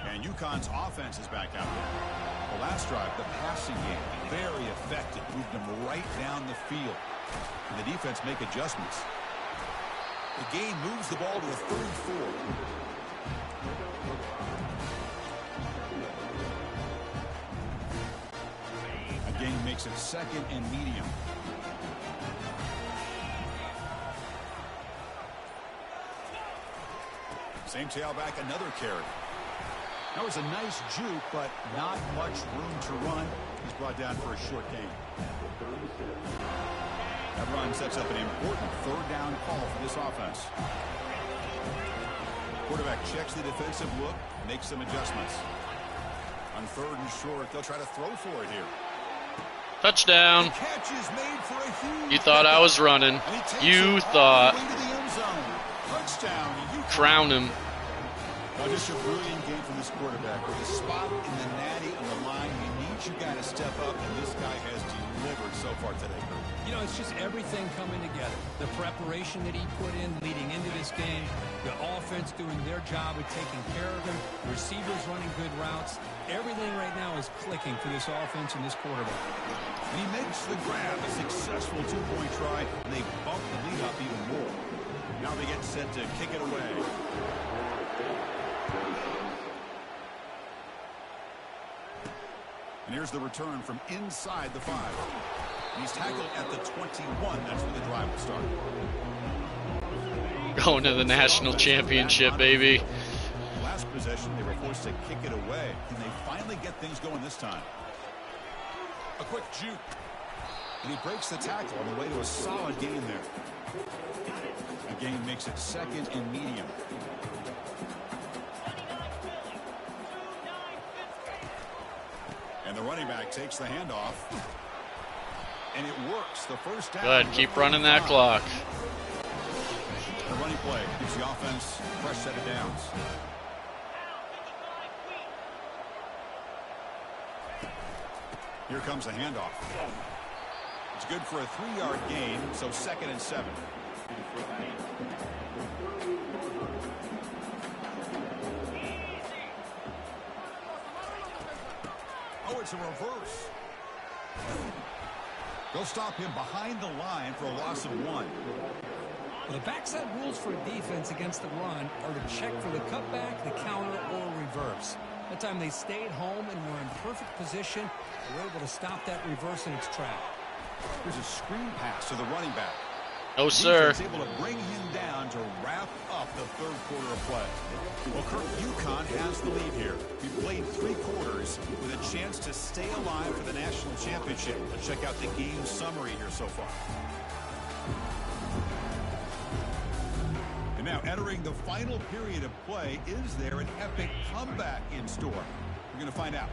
And UConn's offense is back out there. The last drive, the passing game, very effective. Moved them right down the field. And the defense make adjustments. The game moves the ball to a 3rd and 4. Again makes it 2nd and medium. Same tailback, another carry. That was a nice juke, but not much room to run. He's brought down for a short gain. That run sets up an important 3rd down call for this offense. Quarterback checks the defensive look, makes some adjustments. On 3rd and short, they'll try to throw for it here. Touchdown. Catch is made for a huge You thought I was running. You thought. Touchdown. Crown him. Now just a brilliant game from this quarterback. With a spot in the natty on the line, you need your guy to step up, and this guy has delivered so far today. You know, it's just everything coming together. The preparation that he put in leading into this game, the offense doing their job of taking care of him, receivers running good routes. Everything right now is clicking for this offense and this quarterback. And he makes the grab, a successful 2-point try, and they bump the lead up even more. Now they get set to kick it away. And here's the return from inside the 5. He's tackled at the 21. That's where the drive will start. Going to the national championship, baby. Last possession, they were forced to kick it away. Can they finally get things going this time? A quick juke. And he breaks the tackle on the way to a solid gain there. The gain makes it 2nd and medium. And the running back takes the handoff. And it works. The first down. Good. Keep running that clock. The running play gives the offense a fresh set of downs. Here comes the handoff. It's good for a 3-yard gain, so 2nd and 7. Oh, it's a reverse. They'll stop him behind the line for a loss of 1. Well, the backside rules for a defense against the run are to check for the cutback, the counter, or reverse. That time they stayed home and were in perfect position. They were able to stop that reverse in its track. There's a screen pass to the running back. No, sir. He's able to bring him down to wrap up the 3rd quarter of play. Well, Kirk, UConn has the lead here. We played 3 quarters with a chance to stay alive for the national championship. Let's check out the game summary here so far. And now entering the final period of play, is there an epic comeback in store? We're going to find out.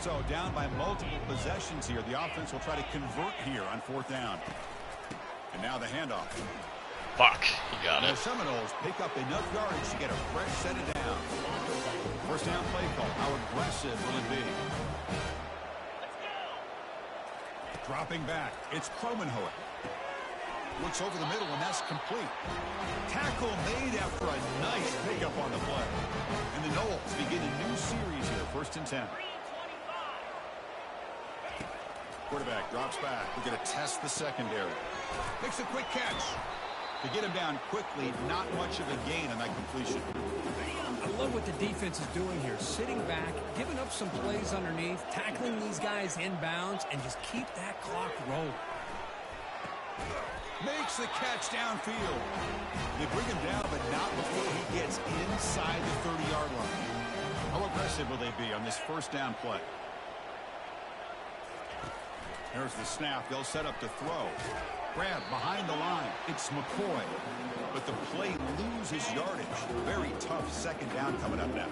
So down by multiple possessions here, the offense will try to convert here on 4th down. And now the handoff. Fuck. He got The it. Seminoles pick up enough yardage to get a fresh set of downs. First down play call. How aggressive will it be? Dropping back. It's Kromenhoek. Looks over the middle, and that's complete. Tackle made after a nice pickup on the play. And the Noles begin a new series here. 1st and 10. Quarterback drops back. We're going to test the secondary. Makes a quick catch. To get him down quickly, not much of a gain on that completion. I love what the defense is doing here. Sitting back, giving up some plays underneath, tackling these guys inbounds, and just keep that clock rolling. Makes the catch downfield. They bring him down, but not before he gets inside the 30-yard line. How aggressive will they be on this 1st down play? There's the snap. They'll set up to throw. Grab behind the line. It's McCoy. But the play loses yardage. Very tough 2nd down coming up now.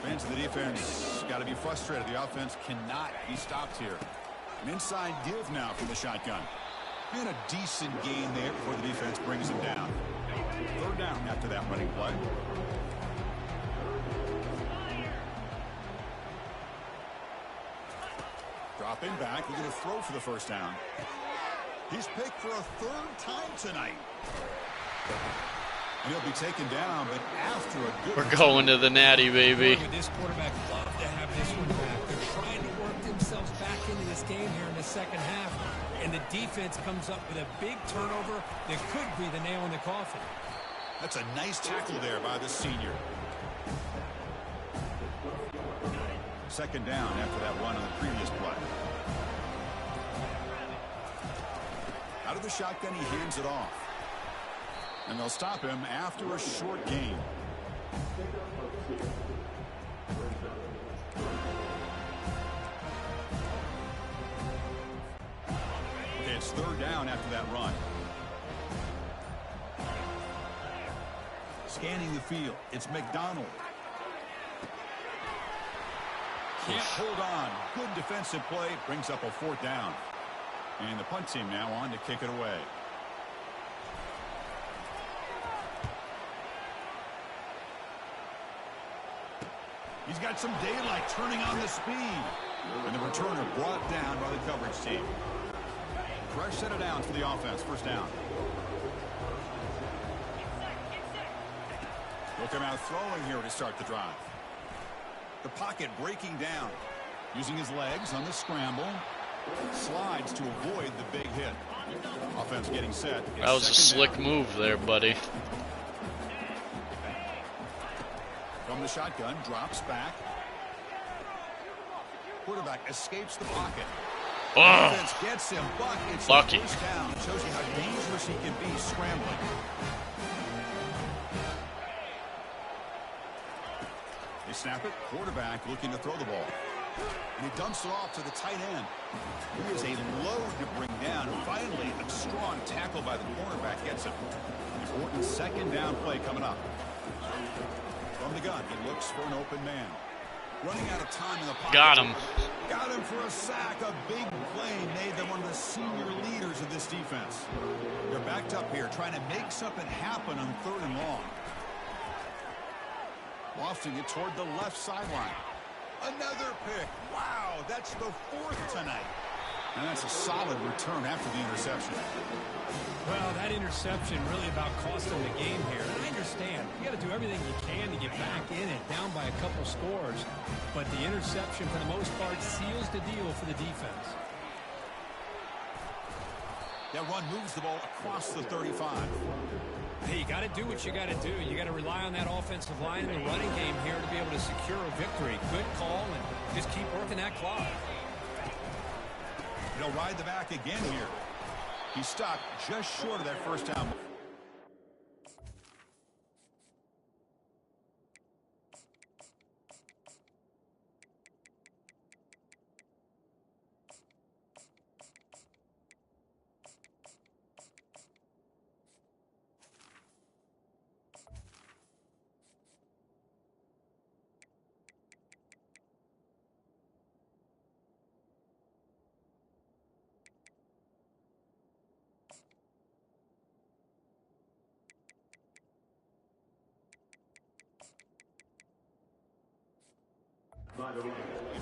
Fans of the defense got to be frustrated. The offense cannot be stopped here. An inside give now from the shotgun. And a decent gain there before the defense brings him down. 3rd down after that running play. Dropping back. We're going to throw for the 1st down. He's picked for a 3rd time tonight. And he'll be taken down, but after a good... We're going to the natty, baby. This quarterback love to have this one back. They're trying to work comes back into this game here in the second half, and the defense comes up with a big turnover that could be the nail in the coffin. That's a nice tackle there by the senior. Second down after that run on the previous play. Out of the shotgun, he hands it off. And they'll stop him after a short gain. Okay, it's third down after that run. Scanning the field, it's McDonald. Can't hold on. Good defensive play. Brings up a fourth down. And the punt team now on to kick it away. He's got some daylight, turning on the speed. And the returner brought down by the coverage team. Fresh set of downs for the offense. First down. Look him out throwing here to start the drive. The pocket breaking down. Using his legs on the scramble. Slides to avoid the big hit. Offense getting set. That was a slick move there, buddy. From the shotgun, drops back. Quarterback escapes the pocket. Oh, Offense gets him, but it's lucky. First down. Shows you how dangerous he can be scrambling. They snap it. Quarterback looking to throw the ball. And he dumps it off to the tight end. He is a load to bring down. Finally, a strong tackle by the cornerback gets him. Important second down play coming up. From the gun, he looks for an open man. Running out of time in the pocket. Got him. Got him for a sack. A big play made them one of the senior leaders of this defense. They're backed up here, trying to make something happen on third and long. Lofting it toward the left sideline. Another pick. Wow, that's the fourth tonight. And that's a solid return after the interception. Well, that interception really about costing the game here. I understand. You got to do everything you can to get back in it, down by a couple scores. But the interception, for the most part, seals the deal for the defense. That run moves the ball across the 35. Hey, you got to do what you got to do. You got to rely on that offensive line in the running game here to be able to secure a victory. Good call, and just keep working that clock. They'll ride the back again here. He stopped just short of that first down.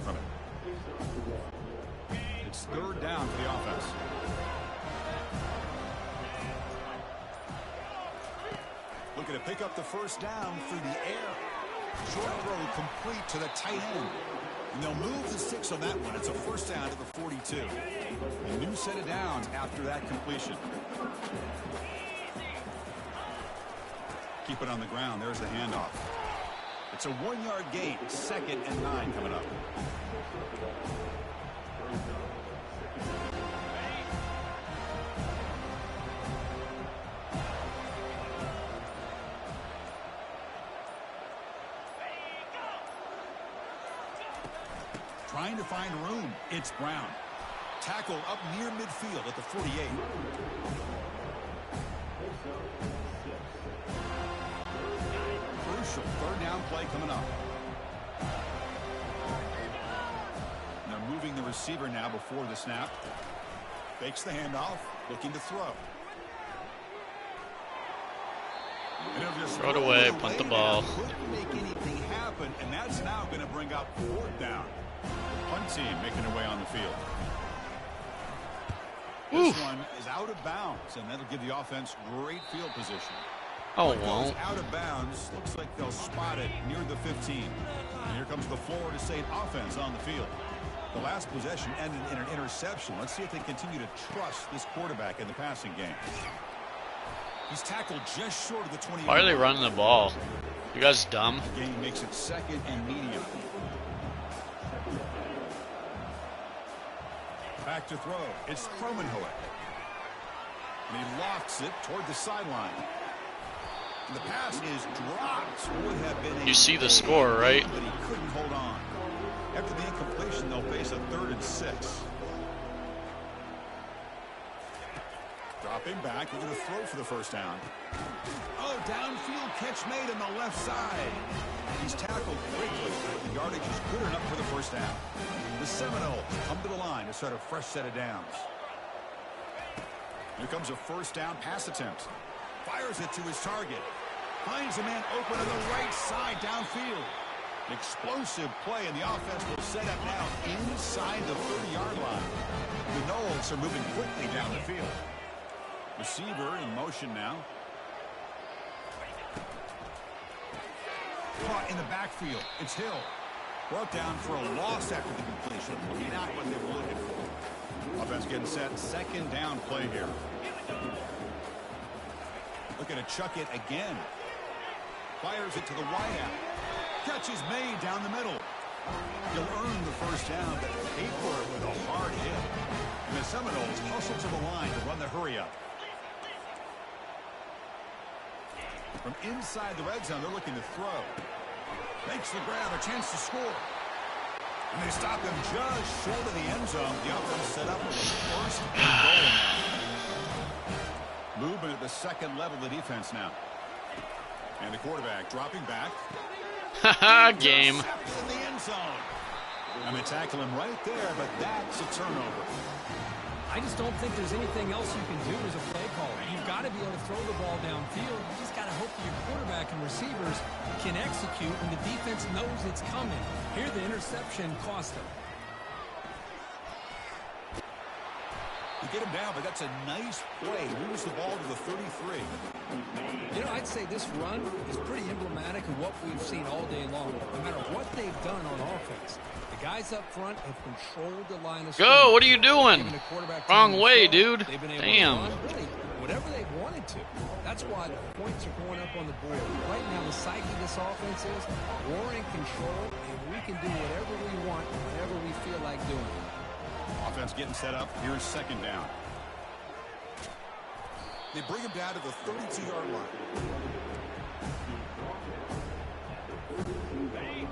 From it. It's third down for the offense. Looking to pick up the first down through the air. Short throw complete to the tight end. And they'll move the sticks on that one. It's a first down to the 42. A new set of downs after that completion. Keep it on the ground. There's the handoff. It's a 1-yard gain. 2nd and 9 coming up. Trying to find room. It's Brown. Tackle up near midfield at the 48. Crucial third down play coming up. And they're moving the receiver now before the snap. Fakes the handoff, looking to throw. Throw it away, punt the ball. Couldn't make anything happen, and that's now going to bring up fourth down. Punt team making their way on the field. This one is out of bounds, and that'll give the offense great field position. Oh, It goes well. out of bounds. Looks like they'll spot it near the 15. And here comes the Florida State offense on the field. The last possession ended in an interception. Let's see if they continue to trust this quarterback in the passing game. He's tackled just short of the 20. Why are they running the ball? You guys dumb? The game makes it second and medium. Back to throw. It's Kromenhoek. And he lofts it toward the sideline. And the pass is dropped. Would have been You see the score, right? But he couldn't hold on. After the incompletion, they'll face a 3rd and 6. Dropping back, we're going to throw for the first down. Oh, downfield catch made on the left side. He's tackled quickly. The yardage is good enough for the first down. The Seminoles come to the line to start a fresh set of downs. Here comes a first down pass attempt. Fires it to his target. Finds a man open on the right side downfield. Explosive play, and the offense will set up now inside the 30-yard line. The Noles are moving quickly down the field. Receiver in motion now. Caught in the backfield. It's Hill. Brought down for a loss after the completion. Not what they were looking for. Offense getting set. Second down play here. Looking to chuck it again. Fires it to the wideout. Catch is made down the middle. He'll earn the first down, but paid for it with a hard hit. And the Seminoles hustle to the line to run the hurry up. From inside the red zone, they're looking to throw. Makes the grab, a chance to score. And they stop him just short of the end zone. The offense set up with a first and goal now. Movement at the second level of the defense now. And the quarterback dropping back. Haha, game. In the end zone. And they tackle him right there, but that's a turnover. I just don't think there's anything else you can do as a play caller. You've got to be able to throw the ball downfield. You just got to hope that your quarterback and receivers can execute when the defense knows it's coming. Here, the interception cost them. You get him down, but that's a nice play. Moves the ball to the 33. You know, I'd say this run is pretty emblematic of what we've seen all day long. No matter what they've done on offense, the guys up front have controlled the line of Go, what are you doing? Wrong way, dude. Damn. Really, whatever they wanted to. That's why the points are going up on the board. Right now, the psyche of this offense is we're in control, and we can do whatever we want, whenever we feel like doing it. Offense getting set up. Here's second down. They bring him down to the 32-yard line.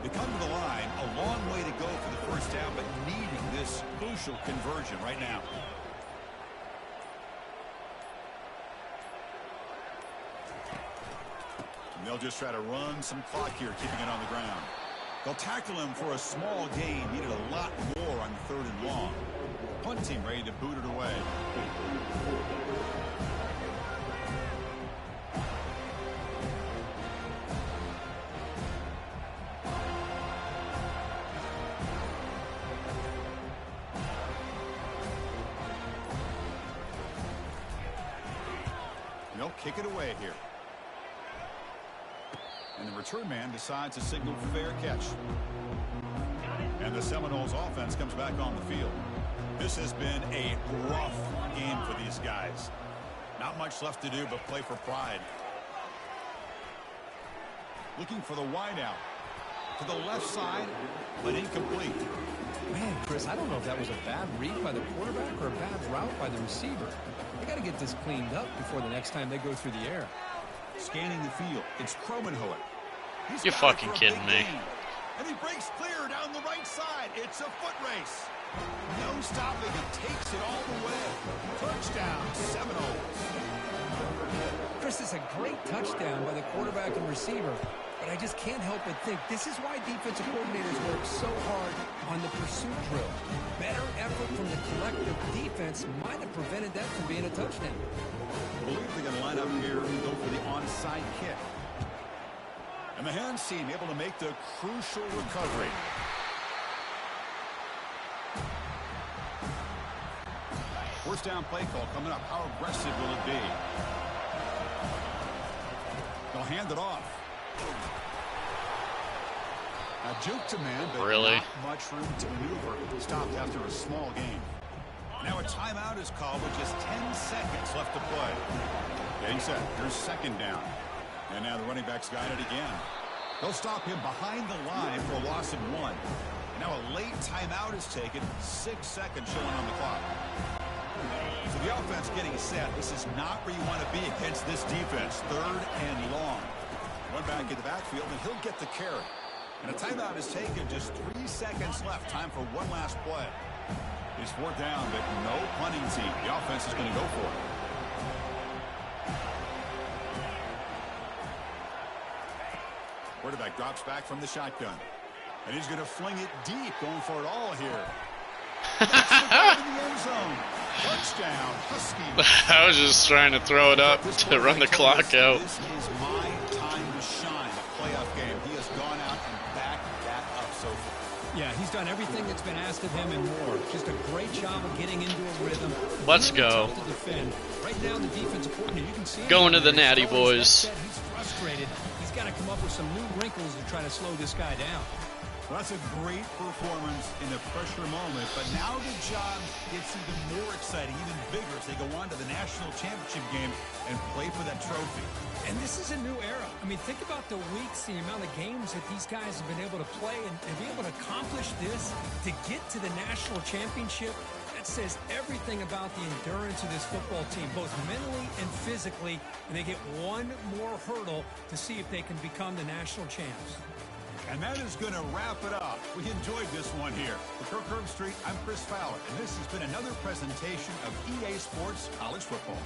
They come to the line. A long way to go for the first down, but needing this crucial conversion right now. And they'll just try to run some clock here, keeping it on the ground. They'll tackle him for a small gain. Needed a lot more on third and long. Punt team ready to boot it away. They'll kick it away here. And the return man decides to signal fair catch. And the Seminoles offense comes back on the field. This has been a rough game for these guys. Not much left to do but play for pride. Looking for the wideout. To the left side, but incomplete. Man, Chris, I don't know if that was a bad read by the quarterback or a bad route by the receiver. They got to get this cleaned up before the next time they go through the air. Scanning the field, it's Kromenhoek. You're fucking kidding me. And he breaks clear down the right side. It's a foot race. No stopping him. Takes it all the way. Touchdown, Seminoles. Chris, it's a great touchdown by the quarterback and receiver. But I just can't help but think this is why defensive coordinators work so hard on the pursuit drill. Better effort from the collective defense might have prevented that from being a touchdown. I believe they're going to line up here and go for the onside kick. And the hands team able to make the crucial recovery. First down play call coming up. How aggressive will it be? They'll hand it off. A juke to man, but Really? not much room to maneuver. Stopped after a small gain. Now a timeout is called with just 10 seconds left to play. Getting set. Here's second down. And now the running back's got it again. They'll stop him behind the line for a loss of 1. Now a late timeout is taken. 6 seconds showing on the clock. So the offense getting set. This is not where you want to be against this defense. 3rd and long. One back in the backfield, and he'll get the carry. And a timeout is taken. Just 3 seconds left. Time for one last play. It's 4th down, but no punting team. The offense is going to go for it. Quarterback drops back from the shotgun. And he's going to fling it deep, going for it all here. That's the ball in the end zone. Touchdown, Huskies. I was just trying to throw it up to run the clock out. This is my time to shine. A playoff game. He has gone out and backed that up so far. Yeah, he's done everything that's been asked of him and more. Just a great job of getting into a rhythm. Let's Really go. tough to defend. Right now, the defensive coordinator, you can see Going to the him. Natty He's Boys. upset. He's frustrated. He's got to come up with some new wrinkles to try to slow this guy down. Well, that's a great performance in a pressure moment, but now the job gets even more exciting, even bigger as they go on to the national championship game and play for that trophy. And this is a new era. I mean, think about the weeks, the amount of games that these guys have been able to play and be able to accomplish this, to get to the national championship. That says everything about the endurance of this football team, both mentally and physically, and they get one more hurdle to see if they can become the national champs. And that is going to wrap it up. We enjoyed this one here. For Kirk Herbstreit, I'm Chris Fowler, and this has been another presentation of EA Sports College Football.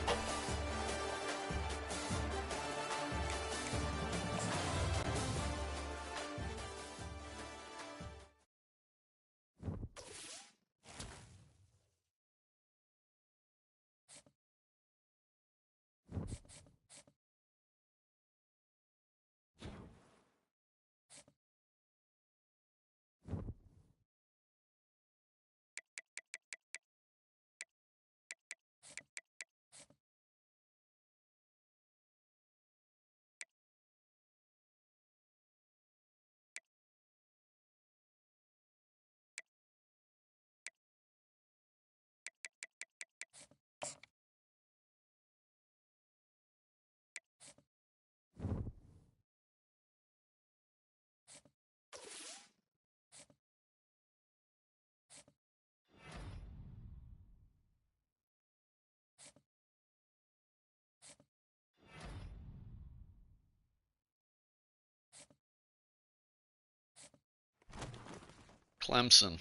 Clemson.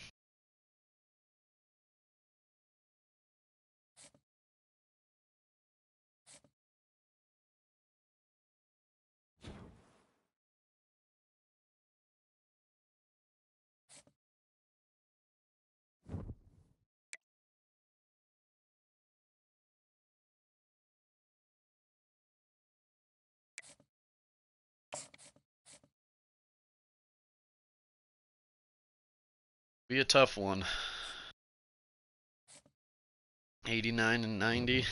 Be a tough one. 89 and 90.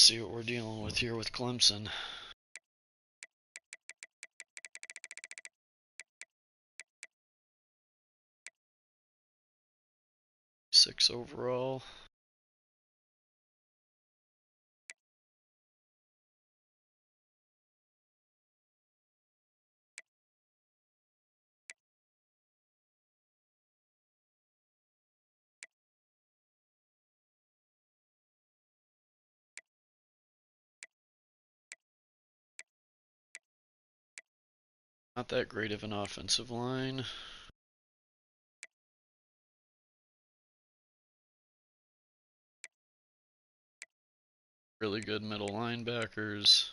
see what we're dealing with here with Clemson. 6 overall. Not that great of an offensive line. Really good middle linebackers.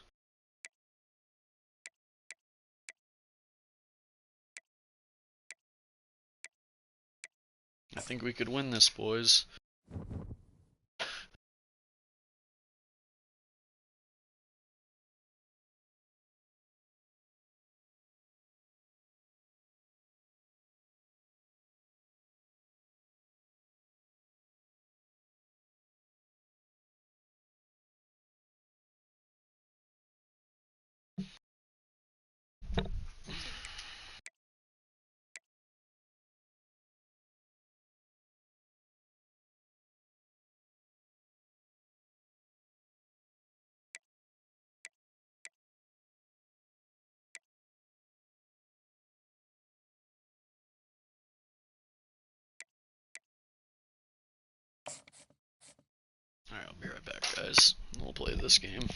I think we could win this, boys. Alright, I'll be right back, guys. We'll play this game.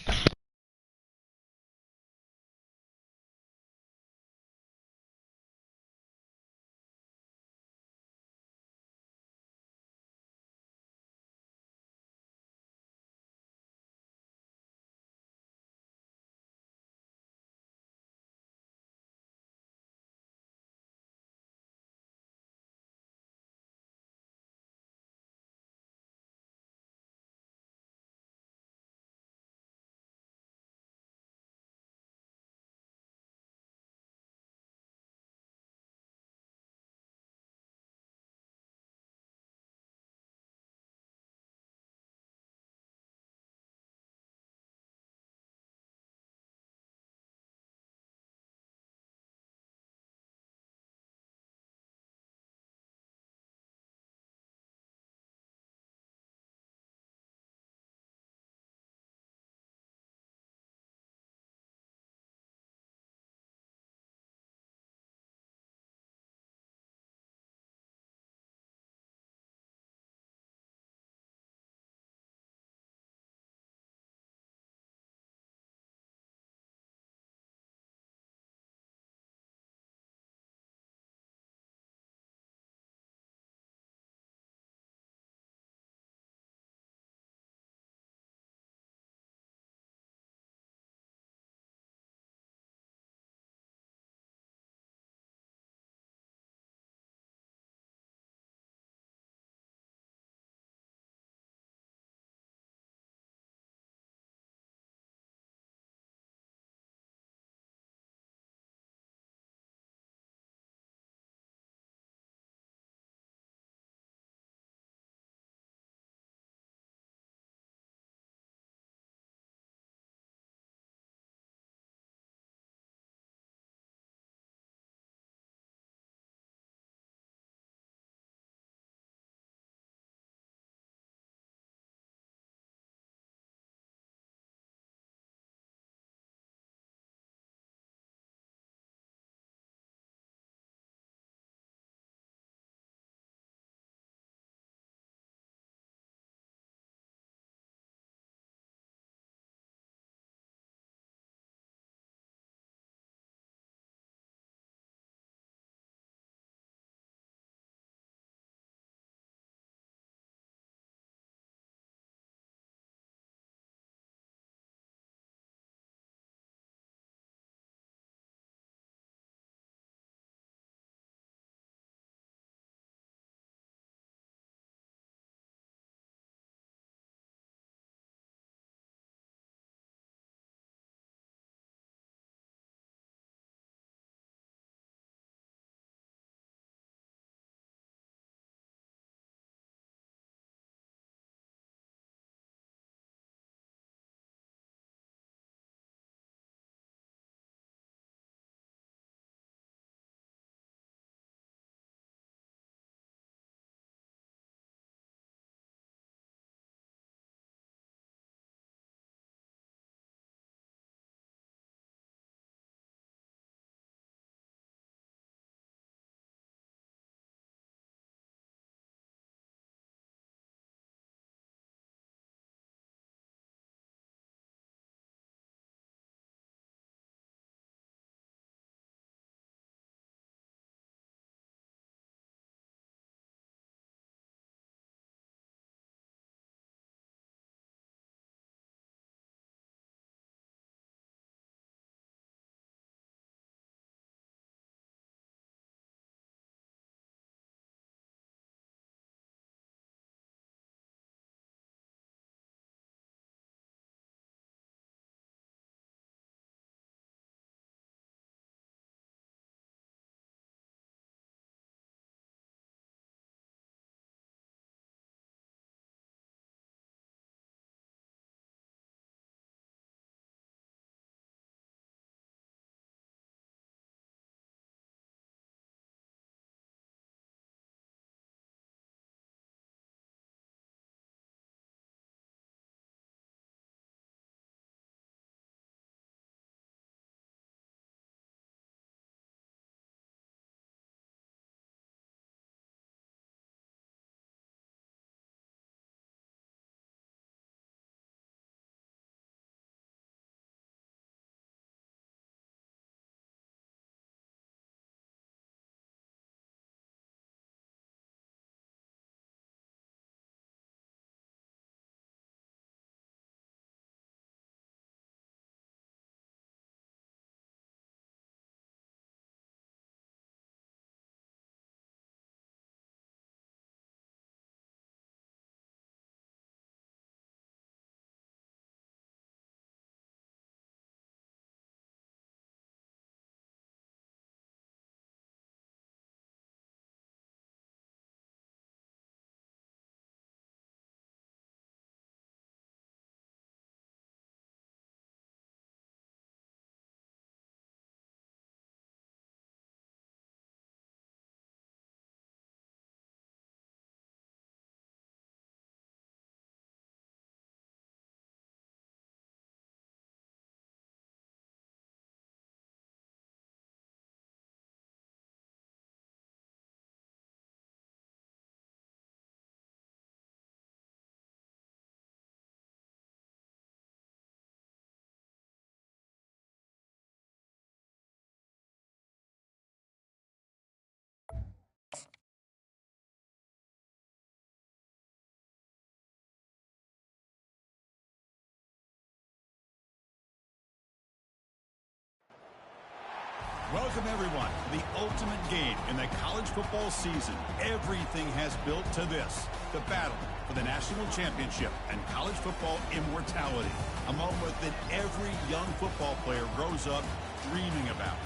Welcome, everyone, to the ultimate game in the college football season. Everything has built to this, the battle for the national championship and college football immortality, a moment that every young football player grows up dreaming about.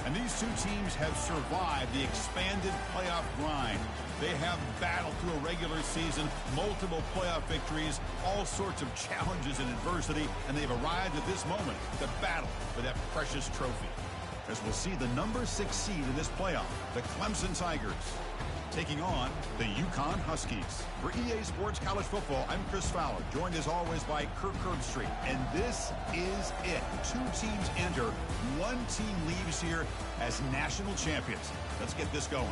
And these two teams have survived the expanded playoff grind. They have battled through a regular season, multiple playoff victories, all sorts of challenges and adversity, and they've arrived at this moment, the battle for that precious trophy. As we'll see the number 6 seed in this playoff, the Clemson Tigers, taking on the UCONN Huskies. For EA Sports College Football, I'm Chris Fowler, joined as always by Kirk Herbstreit. And this is it. 2 teams enter, 1 team leaves here as national champions. Let's get this going.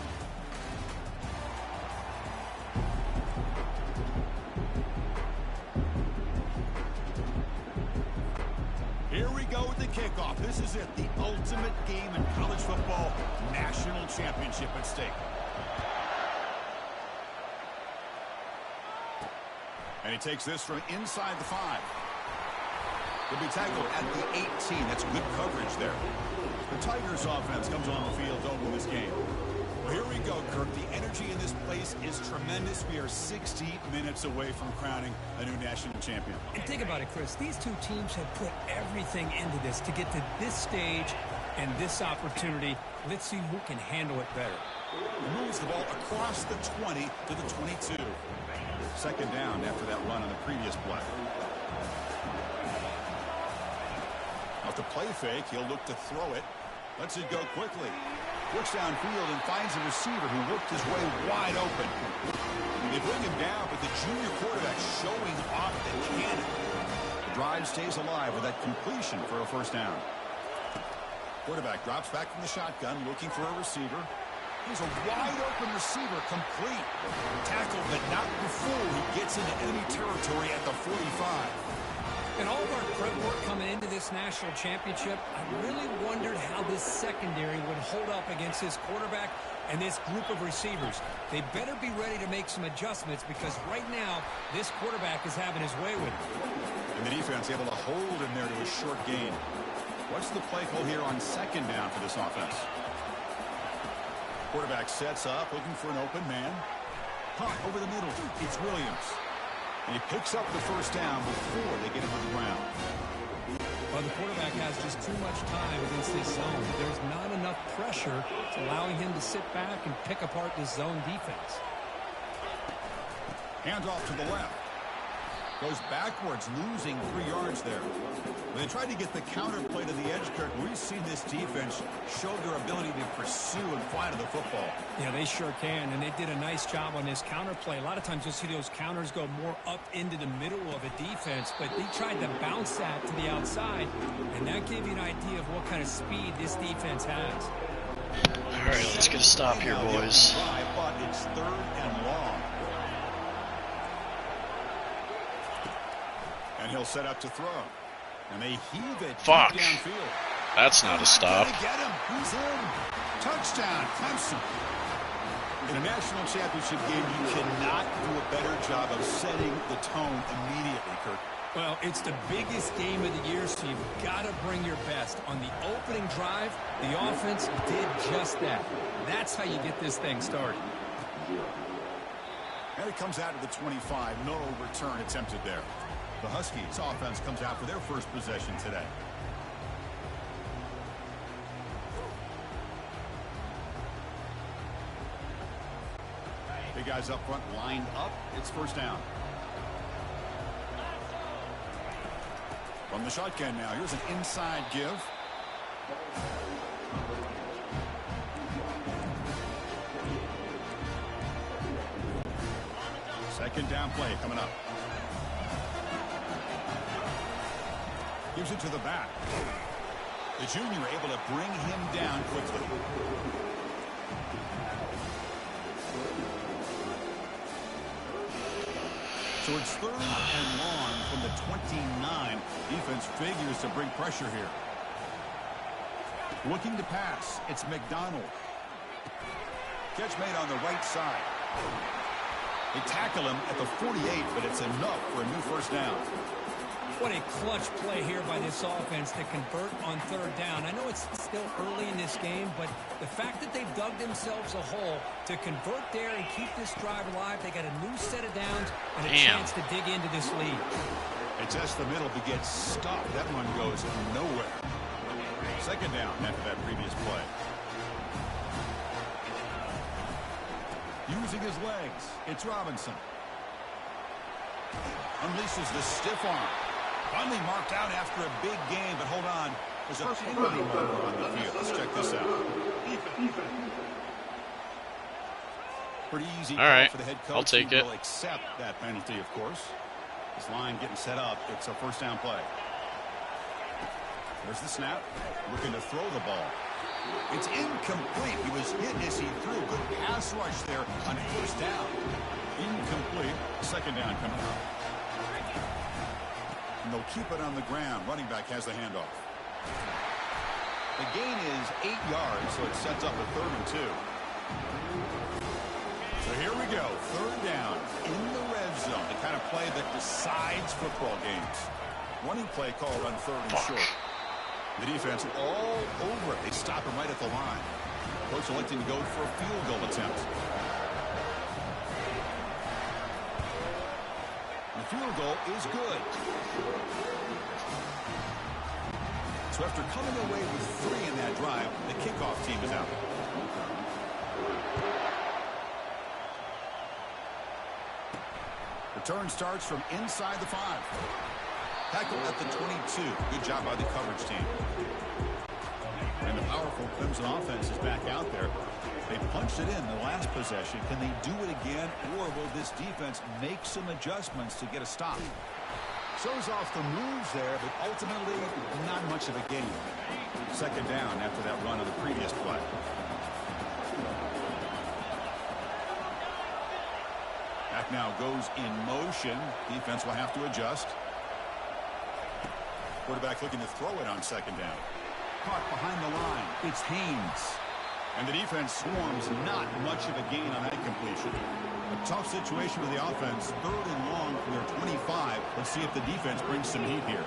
Here we go with the kickoff. This is it, the ultimate game in college football, national championship at stake. And he takes this from inside the 5. He'll be tackled at the 18. That's good coverage there. The Tigers offense comes on the field to open this game. Well, here we go, Kirk. The energy in this place is tremendous. We are 60 minutes away from crowning a new national champion. And think about it, Chris. These two teams have put everything into this to get to this stage and this opportunity. Let's see who can handle it better. He moves the ball across the 20 to the 22. Second down after that run on the previous play. Off the play fake, he'll look to throw it. Lets it go quickly. Looks downfield and finds a receiver who worked his way wide open. They bring him down, but the junior quarterback showing off the cannon. The drive stays alive with that completion for a first down. Quarterback drops back from the shotgun, looking for a receiver. He's a wide-open receiver, complete. Tackled, but not before he gets into enemy territory at the 45. And all of our prep work coming into this national championship, I really wondered how this secondary would hold up against this quarterback and this group of receivers. They better be ready to make some adjustments because right now, this quarterback is having his way with it. And the defense able to hold him there to a short gain. What's the play call here on second down for this offense? Quarterback sets up, looking for an open man. Punt over the middle. It's Williams. And he picks up the first down before they get him to the ground. Well, the quarterback has just too much time against this zone. There's not enough pressure to allowing him to sit back and pick apart this zone defense. Hands off to the left. Goes backwards, losing 3 yards there. When they tried to get the counter play to the edge, Kirk, we've seen this defense show their ability to pursue and fly to the football. Yeah, they sure can, and they did a nice job on this counter play. A lot of times you'll see those counters go more up into the middle of a defense, but they tried to bounce that to the outside, and that gave you an idea of what kind of speed this defense has. All right, let's get a stop here, boys. But it's 3rd and long. And he'll set up to throw. And they heave it Fuck. downfield. That's not a stop. Get him. He's in. Touchdown, Clemson. In a national championship game, you cannot do a better job of setting the tone immediately, Kirk. Well, it's the biggest game of the year, so you've got to bring your best. On the opening drive, the offense did just that. That's how you get this thing started. And it comes out to the 25. No return attempted there. The Huskies offense comes out for their first possession today. Big guys up front lined up. It's first down. From the shotgun now. Here's an inside give. Second down play coming up. Gives it to the back. The junior able to bring him down quickly. So it's 3rd and long from the 29. Defense figures to bring pressure here. Looking to pass. It's McDonald. Catch made on the right side. They tackle him at the 48, but it's enough for a new first down. What a clutch play here by this offense to convert on third down. I know it's still early in this game, but the fact that they've dug themselves a hole to convert there and keep this drive alive, they got a new set of downs and a chance to dig into this lead. They test the middle, but gets stopped. That one goes nowhere. Second down after that previous play. Using his legs, it's Robinson. Unleashes the stiff arm. Finally marked out after a big game, but hold on. There's a penalty marker on the field. Let's check this out. Pretty easy call for the head coach. I'll take it. Will accept that penalty, of course. This line getting set up. It's a first down play. There's the snap. Looking to throw the ball. It's incomplete. He was hit as he threw. Good pass rush there on first down. Incomplete. Second down coming up. And they'll keep it on the ground. Running back has the handoff. The gain is 8 yards, so it sets up a 3rd and 2. So here we go. 3rd down in the red zone. The kind of play that decides football games. Running play call on 3rd and short. The defense all over it. They stop him right at the line. Coach electing to go for a field goal attempt. The field goal is good. So after coming away with 3 in that drive, the kickoff team is out. Return starts from inside the 5. Tackle at the 22. Good job by the coverage team. And the powerful Clemson offense is back out there. They punched it in the last possession. Can they do it again, or will this defense make some adjustments to get a stop? Shows off the moves there, but ultimately not much of a gain. Second down after that run of the previous play. Back now goes in motion. Defense will have to adjust. Quarterback looking to throw it on second down. Caught behind the line. It's Haynes. And the defense swarms. Not much of a gain on that completion. A tough situation with the offense. 3rd and long from their 25. Let's see if the defense brings some heat here.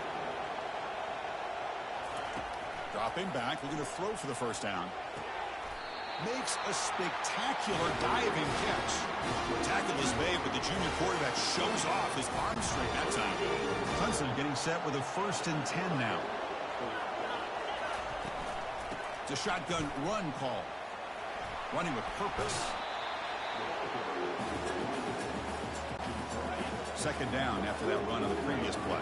Dropping back. Looking to throw for the first down. Makes a spectacular diving catch. Tackle is made, but the junior quarterback shows off his arm straight that time. Clemson getting set with a 1st and 10 now. It's a shotgun run call. Running with purpose. Second down after that run of the previous play.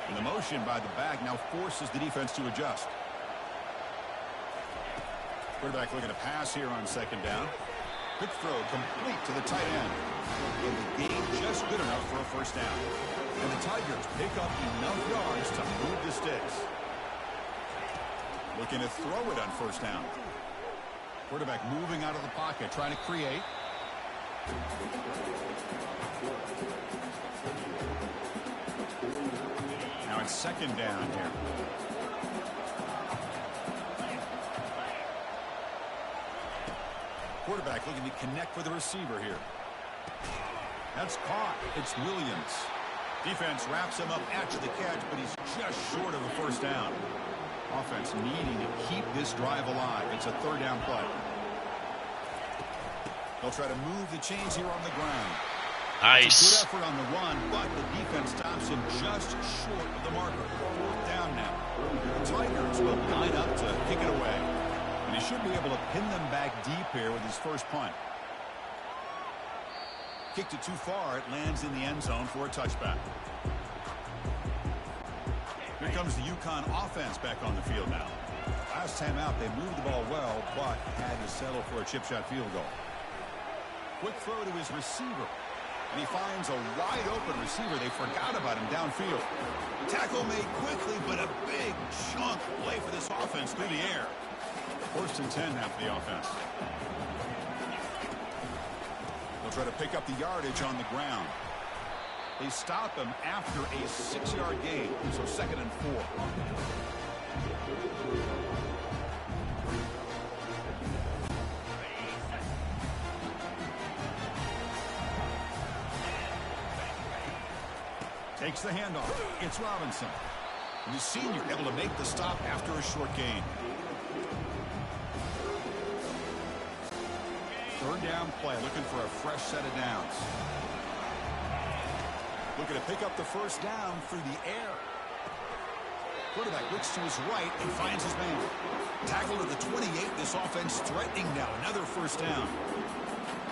And the motion by the back now forces the defense to adjust. Quarterback looking to pass here on second down. Quick throw complete to the tight end. And the gain just good enough for a first down. And the Tigers pick up enough yards to move the sticks. Looking to throw it on first down. Quarterback moving out of the pocket, trying to create. Now it's second down here. Quarterback looking to connect with the receiver here. That's caught. It's Williams. Defense wraps him up after the catch, but he's just short of a first down. Offense needing to keep this drive alive. It's a 3rd down play. They'll try to move the chains here on the ground. Nice. Good effort on the run, but the defense stops him just short of the marker. 4th down now. The Tigers will line up to kick it away. And he should be able to pin them back deep here with his first punt. Kicked it too far. It lands in the end zone for a touchback. Here comes the UConn offense back on the field now. Last time out, they moved the ball well, but had to settle for a chip shot field goal. Quick throw to his receiver. And he finds a wide-open receiver. They forgot about him downfield. Tackle made quickly, but a big chunk play for this offense through the air. 1st and 10 now for the offense. They'll try to pick up the yardage on the ground. They stop him after a 6-yard gain, so 2nd and 4. Takes the handoff. It's Robinson. And the senior able to make the stop after a short gain. Third down play, looking for a fresh set of downs. Looking to pick up the first down through the air. Quarterback looks to his right and finds his man. Tackle to the 28. This offense threatening now. Another first down.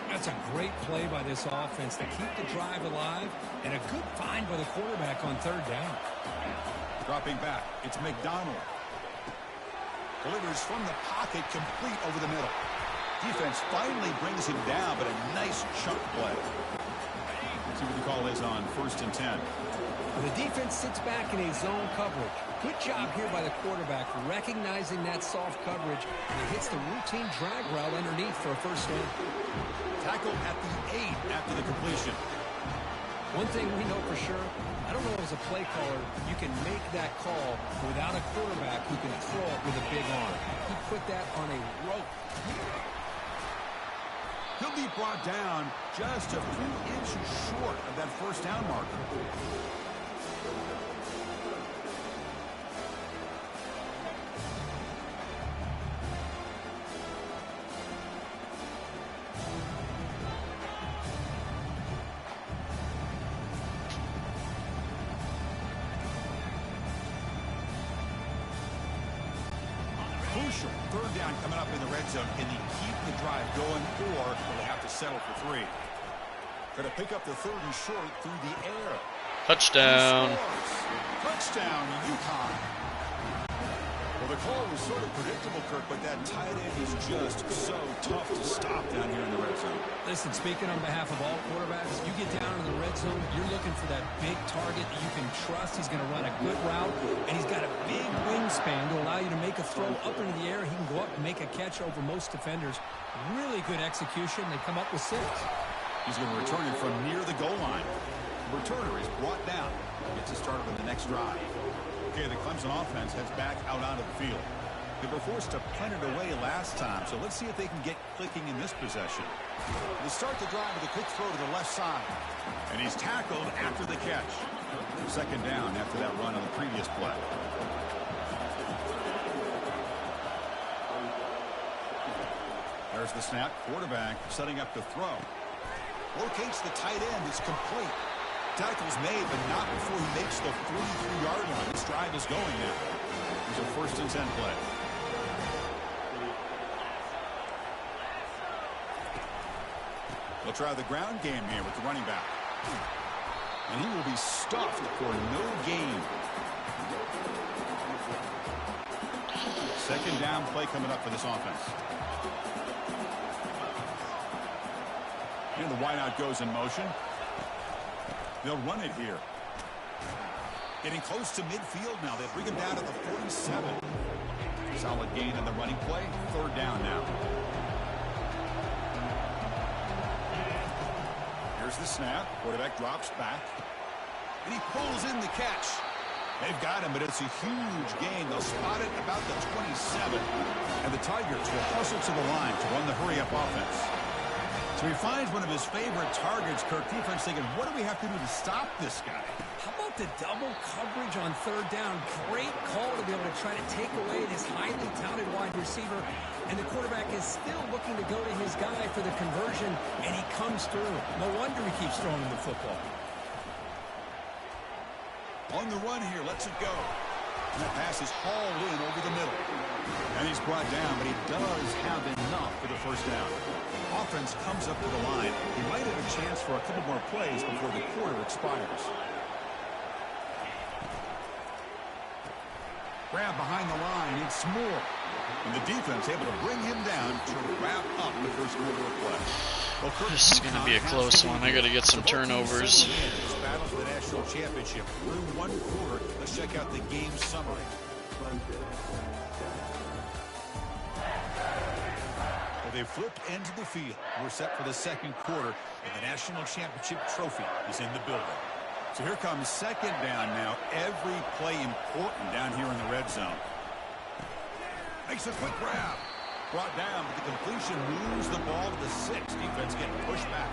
That's a great play by this offense to keep the drive alive, and a good find by the quarterback on third down. Dropping back, it's McDonald. Delivers from the pocket, complete over the middle. Defense finally brings him down, but a nice chunk play. See what the call is on 1st and 10. The defense sits back in a zone coverage. Good job here by the quarterback, recognizing that soft coverage, and he hits the routine drag route underneath for a first down. Tackle at the 8 after the completion. One thing we know for sure, I don't know as a play caller, you can make that call without a quarterback who can throw it with a big arm. He put that on a rope. He'll be brought down just a few inches short of that first down marker. Crucial third down coming up in the red zone. Can he keep the drive going, or will they have to settle for 3? Going to pick up the third and short through the air. Touchdown. Touchdown, UConn. Well, the call was sort of predictable, Kirk, but that tight end is just so tough to stop down here in the red zone. Listen, speaking on behalf of all quarterbacks, you get down in the red zone, you're looking for that big target that you can trust. He's going to run a good route, and he's got a big wingspan to allow you to make a throw up into the air. He can go up and make a catch over most defenders. Really good execution. They come up with 6. He's going to return it from near the goal line. The returner is brought down. Gets it started on the next drive. Okay, the Clemson offense heads back out onto the field. They were forced to punt it away last time, so let's see if they can get clicking in this possession. They start the drive with a quick throw to the left side. And he's tackled after the catch. Second down after that run on the previous play. There's the snap. Quarterback setting up the throw. Locates the tight end. It's complete. Tackle's made, but not before he makes the 43-yard line. This drive is going now. Here's a 1st and 10 play. They'll try the ground game here with the running back. And he will be stuffed for no gain. Second down play coming up for this offense. And the wideout goes in motion. They'll run it here. Getting close to midfield now. They bring him down to the 47. Solid gain on the running play. Third down now. Here's the snap. Quarterback drops back. And he pulls in the catch. They've got him, but it's a huge gain. They'll spot it about the 27. And the Tigers will hustle to the line to run the hurry-up offense. So he finds one of his favorite targets. Kirk, defense thinking, what do we have to do to stop this guy? How about the double coverage on third down? Great call to be able to try to take away this highly touted wide receiver. And the quarterback is still looking to go to his guy for the conversion, and he comes through. No wonder he keeps throwing him the football. On the run here, lets it go. And that pass is hauled in over the middle. And he's brought down, but he does have enough for the first down. Offense comes up to the line. He might have a chance for a couple more plays before the quarter expires. Grab behind the line. It's more. And the defense able to bring him down to wrap up the first quarter of play. Well, this is going to be a close one. I got to get some turnovers. Battle for the national championship through one quarter. Let's check out the game summary. Well, they flipped into the field. We're set for the second quarter, and the national championship trophy is in the building. So here comes second down now. Every play important down here in the red zone. Makes a quick grab. Brought down, but the completion moves the ball to the 6. Defense getting pushed back.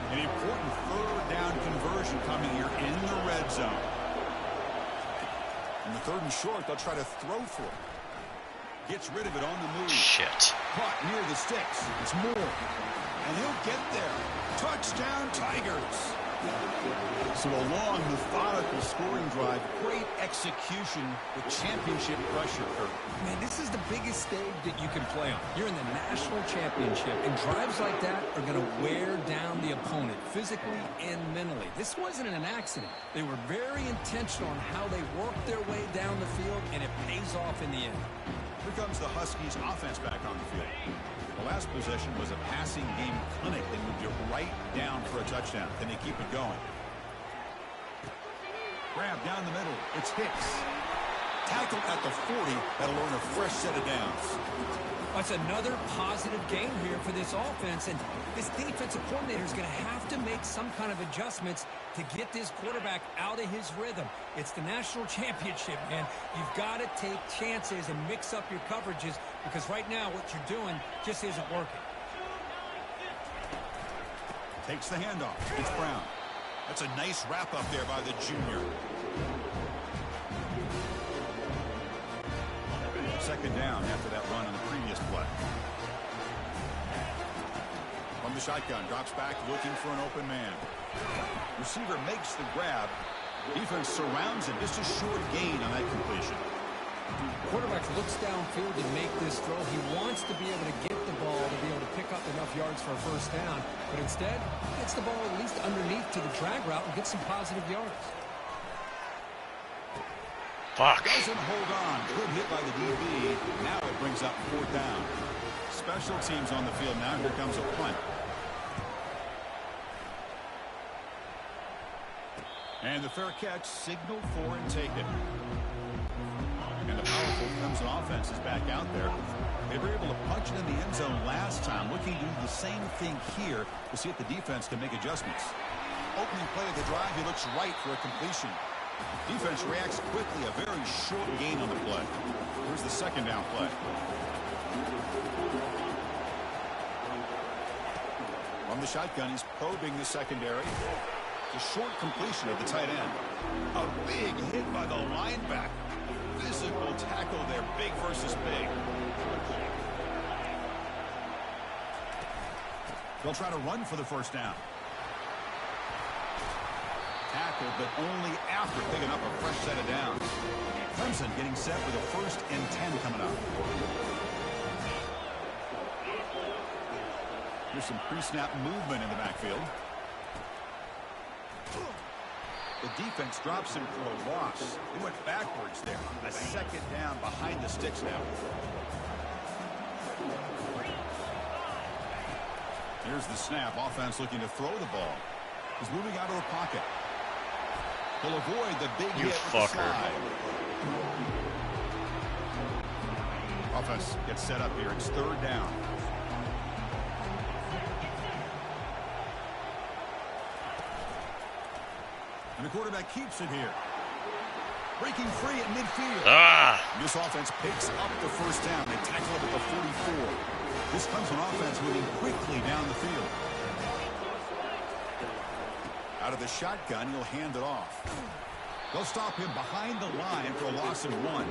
An important third down conversion coming here in the red zone. In the 3rd and short, they'll try to throw for it. Gets rid of it on the move. Shit. Caught near the sticks. It's Moore. And he'll get there. Touchdown, Tigers. So a long, methodical scoring drive. Great execution with championship pressure, Kurt. Man, this is the biggest stage that you can play on. You're in the national championship, and drives like that are going to wear down the opponent physically and mentally. This wasn't an accident. They were very intentional on how they worked their way down the field, and it pays off in the end. Here comes the Huskies offense back on the field. The last possession was a passing game clinic. They moved it right down for a touchdown. Can they keep it going? Grab down the middle. It's Hicks. Tackled at the 40. That'll earn a fresh set of downs. That's another positive game here for this offense, and this defensive coordinator is going to have to make some kind of adjustments to get this quarterback out of his rhythm. It's the national championship, man. You've got to take chances and mix up your coverages, because right now what you're doing just isn't working. Takes the handoff. It's Brown. That's a nice wrap up there by the junior. 2nd down after that run on the previous play. From the shotgun, drops back looking for an open man. Receiver makes the grab. Defense surrounds him. Just a short gain on that completion. Quarterback looks downfield to make this throw. He wants to be able to get the ball to be able to pick up enough yards for a 1st down, but instead gets the ball at least underneath to the drag route and gets some positive yards. Fuck. Doesn't hold on. Good hit by the DB. Now it brings up 4th down. Special teams on the field now. Here comes a punt. And the fair catch, signal for and take it. And the powerful Clemson offense is back out there. They were able to punch it in the end zone last time. Looking to do the same thing here to see if the defense can make adjustments. Opening play of the drive, he looks right for a completion. Defense reacts quickly. A very short gain on the play. Here's the 2nd down play. From the shotgun, he's probing the secondary. The short completion of the tight end. A big hit by the linebacker. Physical tackle there, big versus big. They'll try to run for the 1st down. Tackled, but only after picking up a fresh set of downs. Clemson getting set with a 1st and 10 coming up. Here's some pre-snap movement in the backfield. The defense drops him for a loss. He went backwards there. A 2nd down behind the sticks now. Here's the snap. Offense looking to throw the ball. He's moving out of the pocket. He'll avoid the big hit with the slide. Offense gets set up here. It's 3rd down. And the quarterback keeps it here. Breaking free at midfield. This offense picks up the 1st down. They tackle it at the 44. This comes from offense moving quickly down the field. Out of the shotgun, he'll hand it off. They'll stop him behind the line for a loss of 1.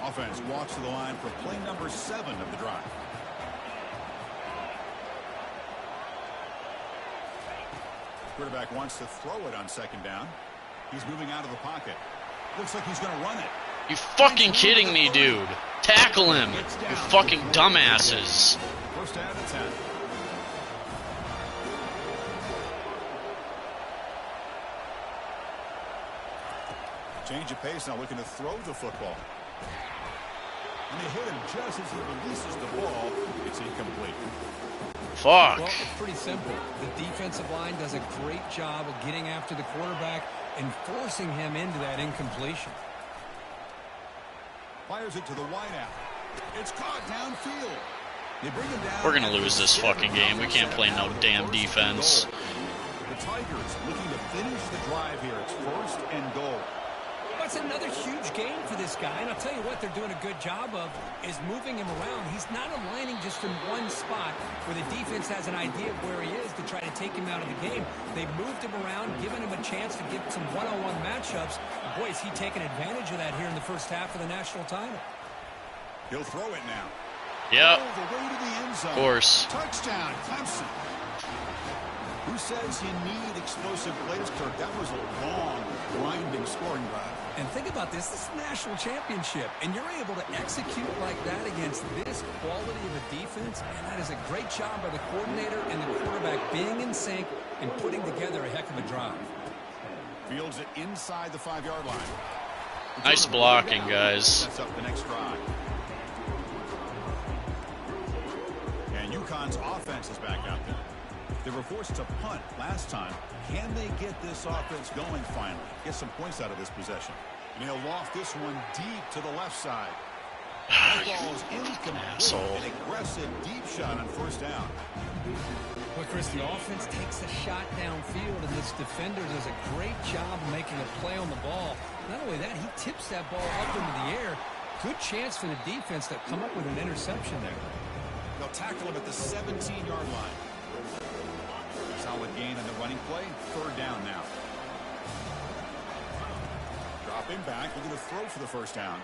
Offense walks to the line for play number 7 of the drive. Quarterback wants to throw it on 2nd down. He's moving out of the pocket. Looks like he's going to run it. You fucking kidding me, dude? Tackle him, you fucking dumbasses. 1st down and 10. Change of pace now, looking to throw the football. And they hit him just as he releases the ball. It's incomplete. Fuck. Well, it's pretty simple. The defensive line does a great job of getting after the quarterback and forcing him into that incompletion. Fires it to the wideout. It's caught downfield. They bring him down. We're gonna lose this fucking game. We can't play no damn defense. The Tigers looking to finish the drive here. It's 1st and goal. That's another huge gain for this guy. And I'll tell you what they're doing a good job of is moving him around. He's not aligning just in one spot where the defense has an idea of where he is to try to take him out of the game. They've moved him around, given him a chance to get some one-on-one matchups. Boy, is he taking advantage of that here in the first half of the national title. He'll throw it now. Yep. All the way to the end zone. Of course. Touchdown, Clemson. Who says you need explosive plays, Kirk? That was a long, grinding scoring drive. And think about this. This is a national championship, and you're able to execute like that against this quality of a defense, and that is a great job by the coordinator and the quarterback being in sync and putting together a heck of a drive. Fields it inside the 5-yard line. Nice blocking, guys. Sets up the next drive. And UConn's offense is back out there. They were forced to punt last time. Can they get this offense going finally? Get some points out of this possession. And he'll loft this one deep to the left side. That ball is incomplete. An aggressive deep shot on first down. Well, Chris, the offense takes a shot downfield, and this defender does a great job of making a play on the ball. Not only that, he tips that ball up into the air. Good chance for the defense to come up with an interception there. They'll tackle him at the 17-yard line. Solid gain on the running play. Third down now. Dropping back, looking to throw for the first down.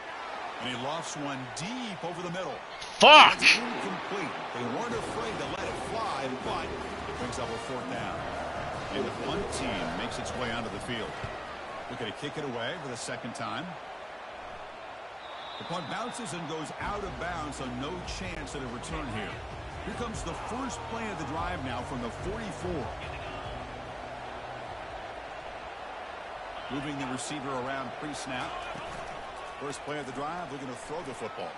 And he lofts one deep over the middle. Fuck! It's incomplete. They weren't afraid to let it fly, but it brings up a fourth down. And the punt team makes its way onto the field. Looking to kick it away for the second time. The punt bounces and goes out of bounds, so no chance at a return here. Here comes the first play of the drive now from the 44. Moving the receiver around pre-snap. First play of the drive, looking to throw the football.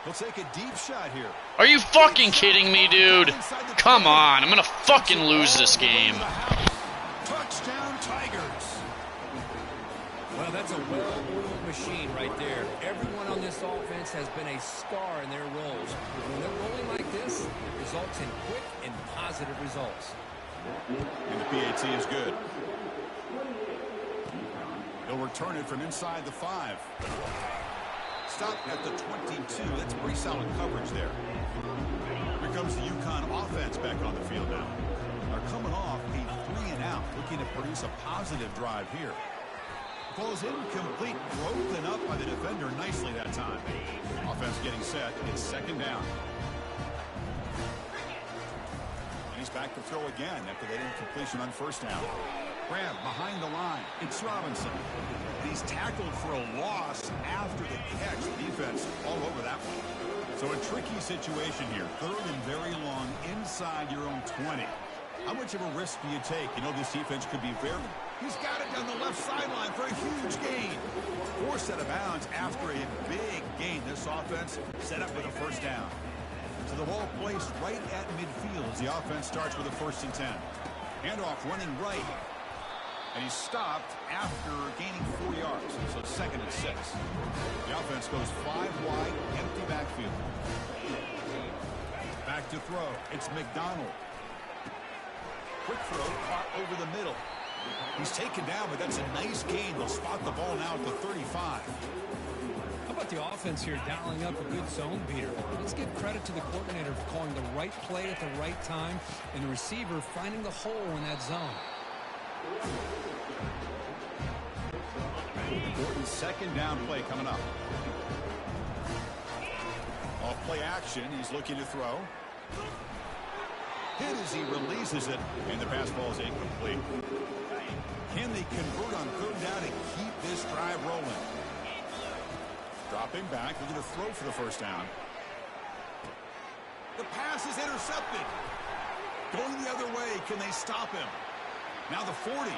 He'll take a deep shot here. Are you fucking kidding me, dude? Come on, I'm gonna fucking lose this game. Touchdown, Tigers. Well, that's a well-oiled machine right there. Everyone on this offense has been a star in their roles. When they're rolling like this, it results in quick and positive results. And the PAT is good. They'll return it from inside the 5. Stop at the 22. That's pretty solid coverage there. Here comes the UConn offense back on the field now. They're coming off a 3-and-out, looking to produce a positive drive here. Ball's incomplete, broken up by the defender nicely that time. Offense getting set. It's second down. And he's back to throw again after that incompletion on first down. Grab behind the line. It's Robinson. And he's tackled for a loss after the catch. The defense all over that one. So a tricky situation here. Third and very long inside your own 20. How much of a risk do you take? You know this defense could be very... He's got it down the left sideline for a huge gain. Forced out of bounds after a big gain. This offense set up with a first down. So the ball placed right at midfield as the offense starts with a 1st and 10. Handoff running right. And he's stopped after gaining 4 yards. So 2nd and 6. The offense goes 5 wide, empty backfield. Back to throw. It's McDonald. Quick throw, caught over the middle. He's taken down, but that's a nice gain. They'll spot the ball now at the 35. How about the offense here dialing up a good zone beater? Let's give credit to the coordinator for calling the right play at the right time and the receiver finding the hole in that zone. Important second down play coming up. Off play action, he's looking to throw. Hit as he releases it, and the pass ball is incomplete. Can they convert on third down and keep this drive rolling? Dropping back, looking to throw for the first down. The pass is intercepted. Going the other way, can they stop him? Now the 40.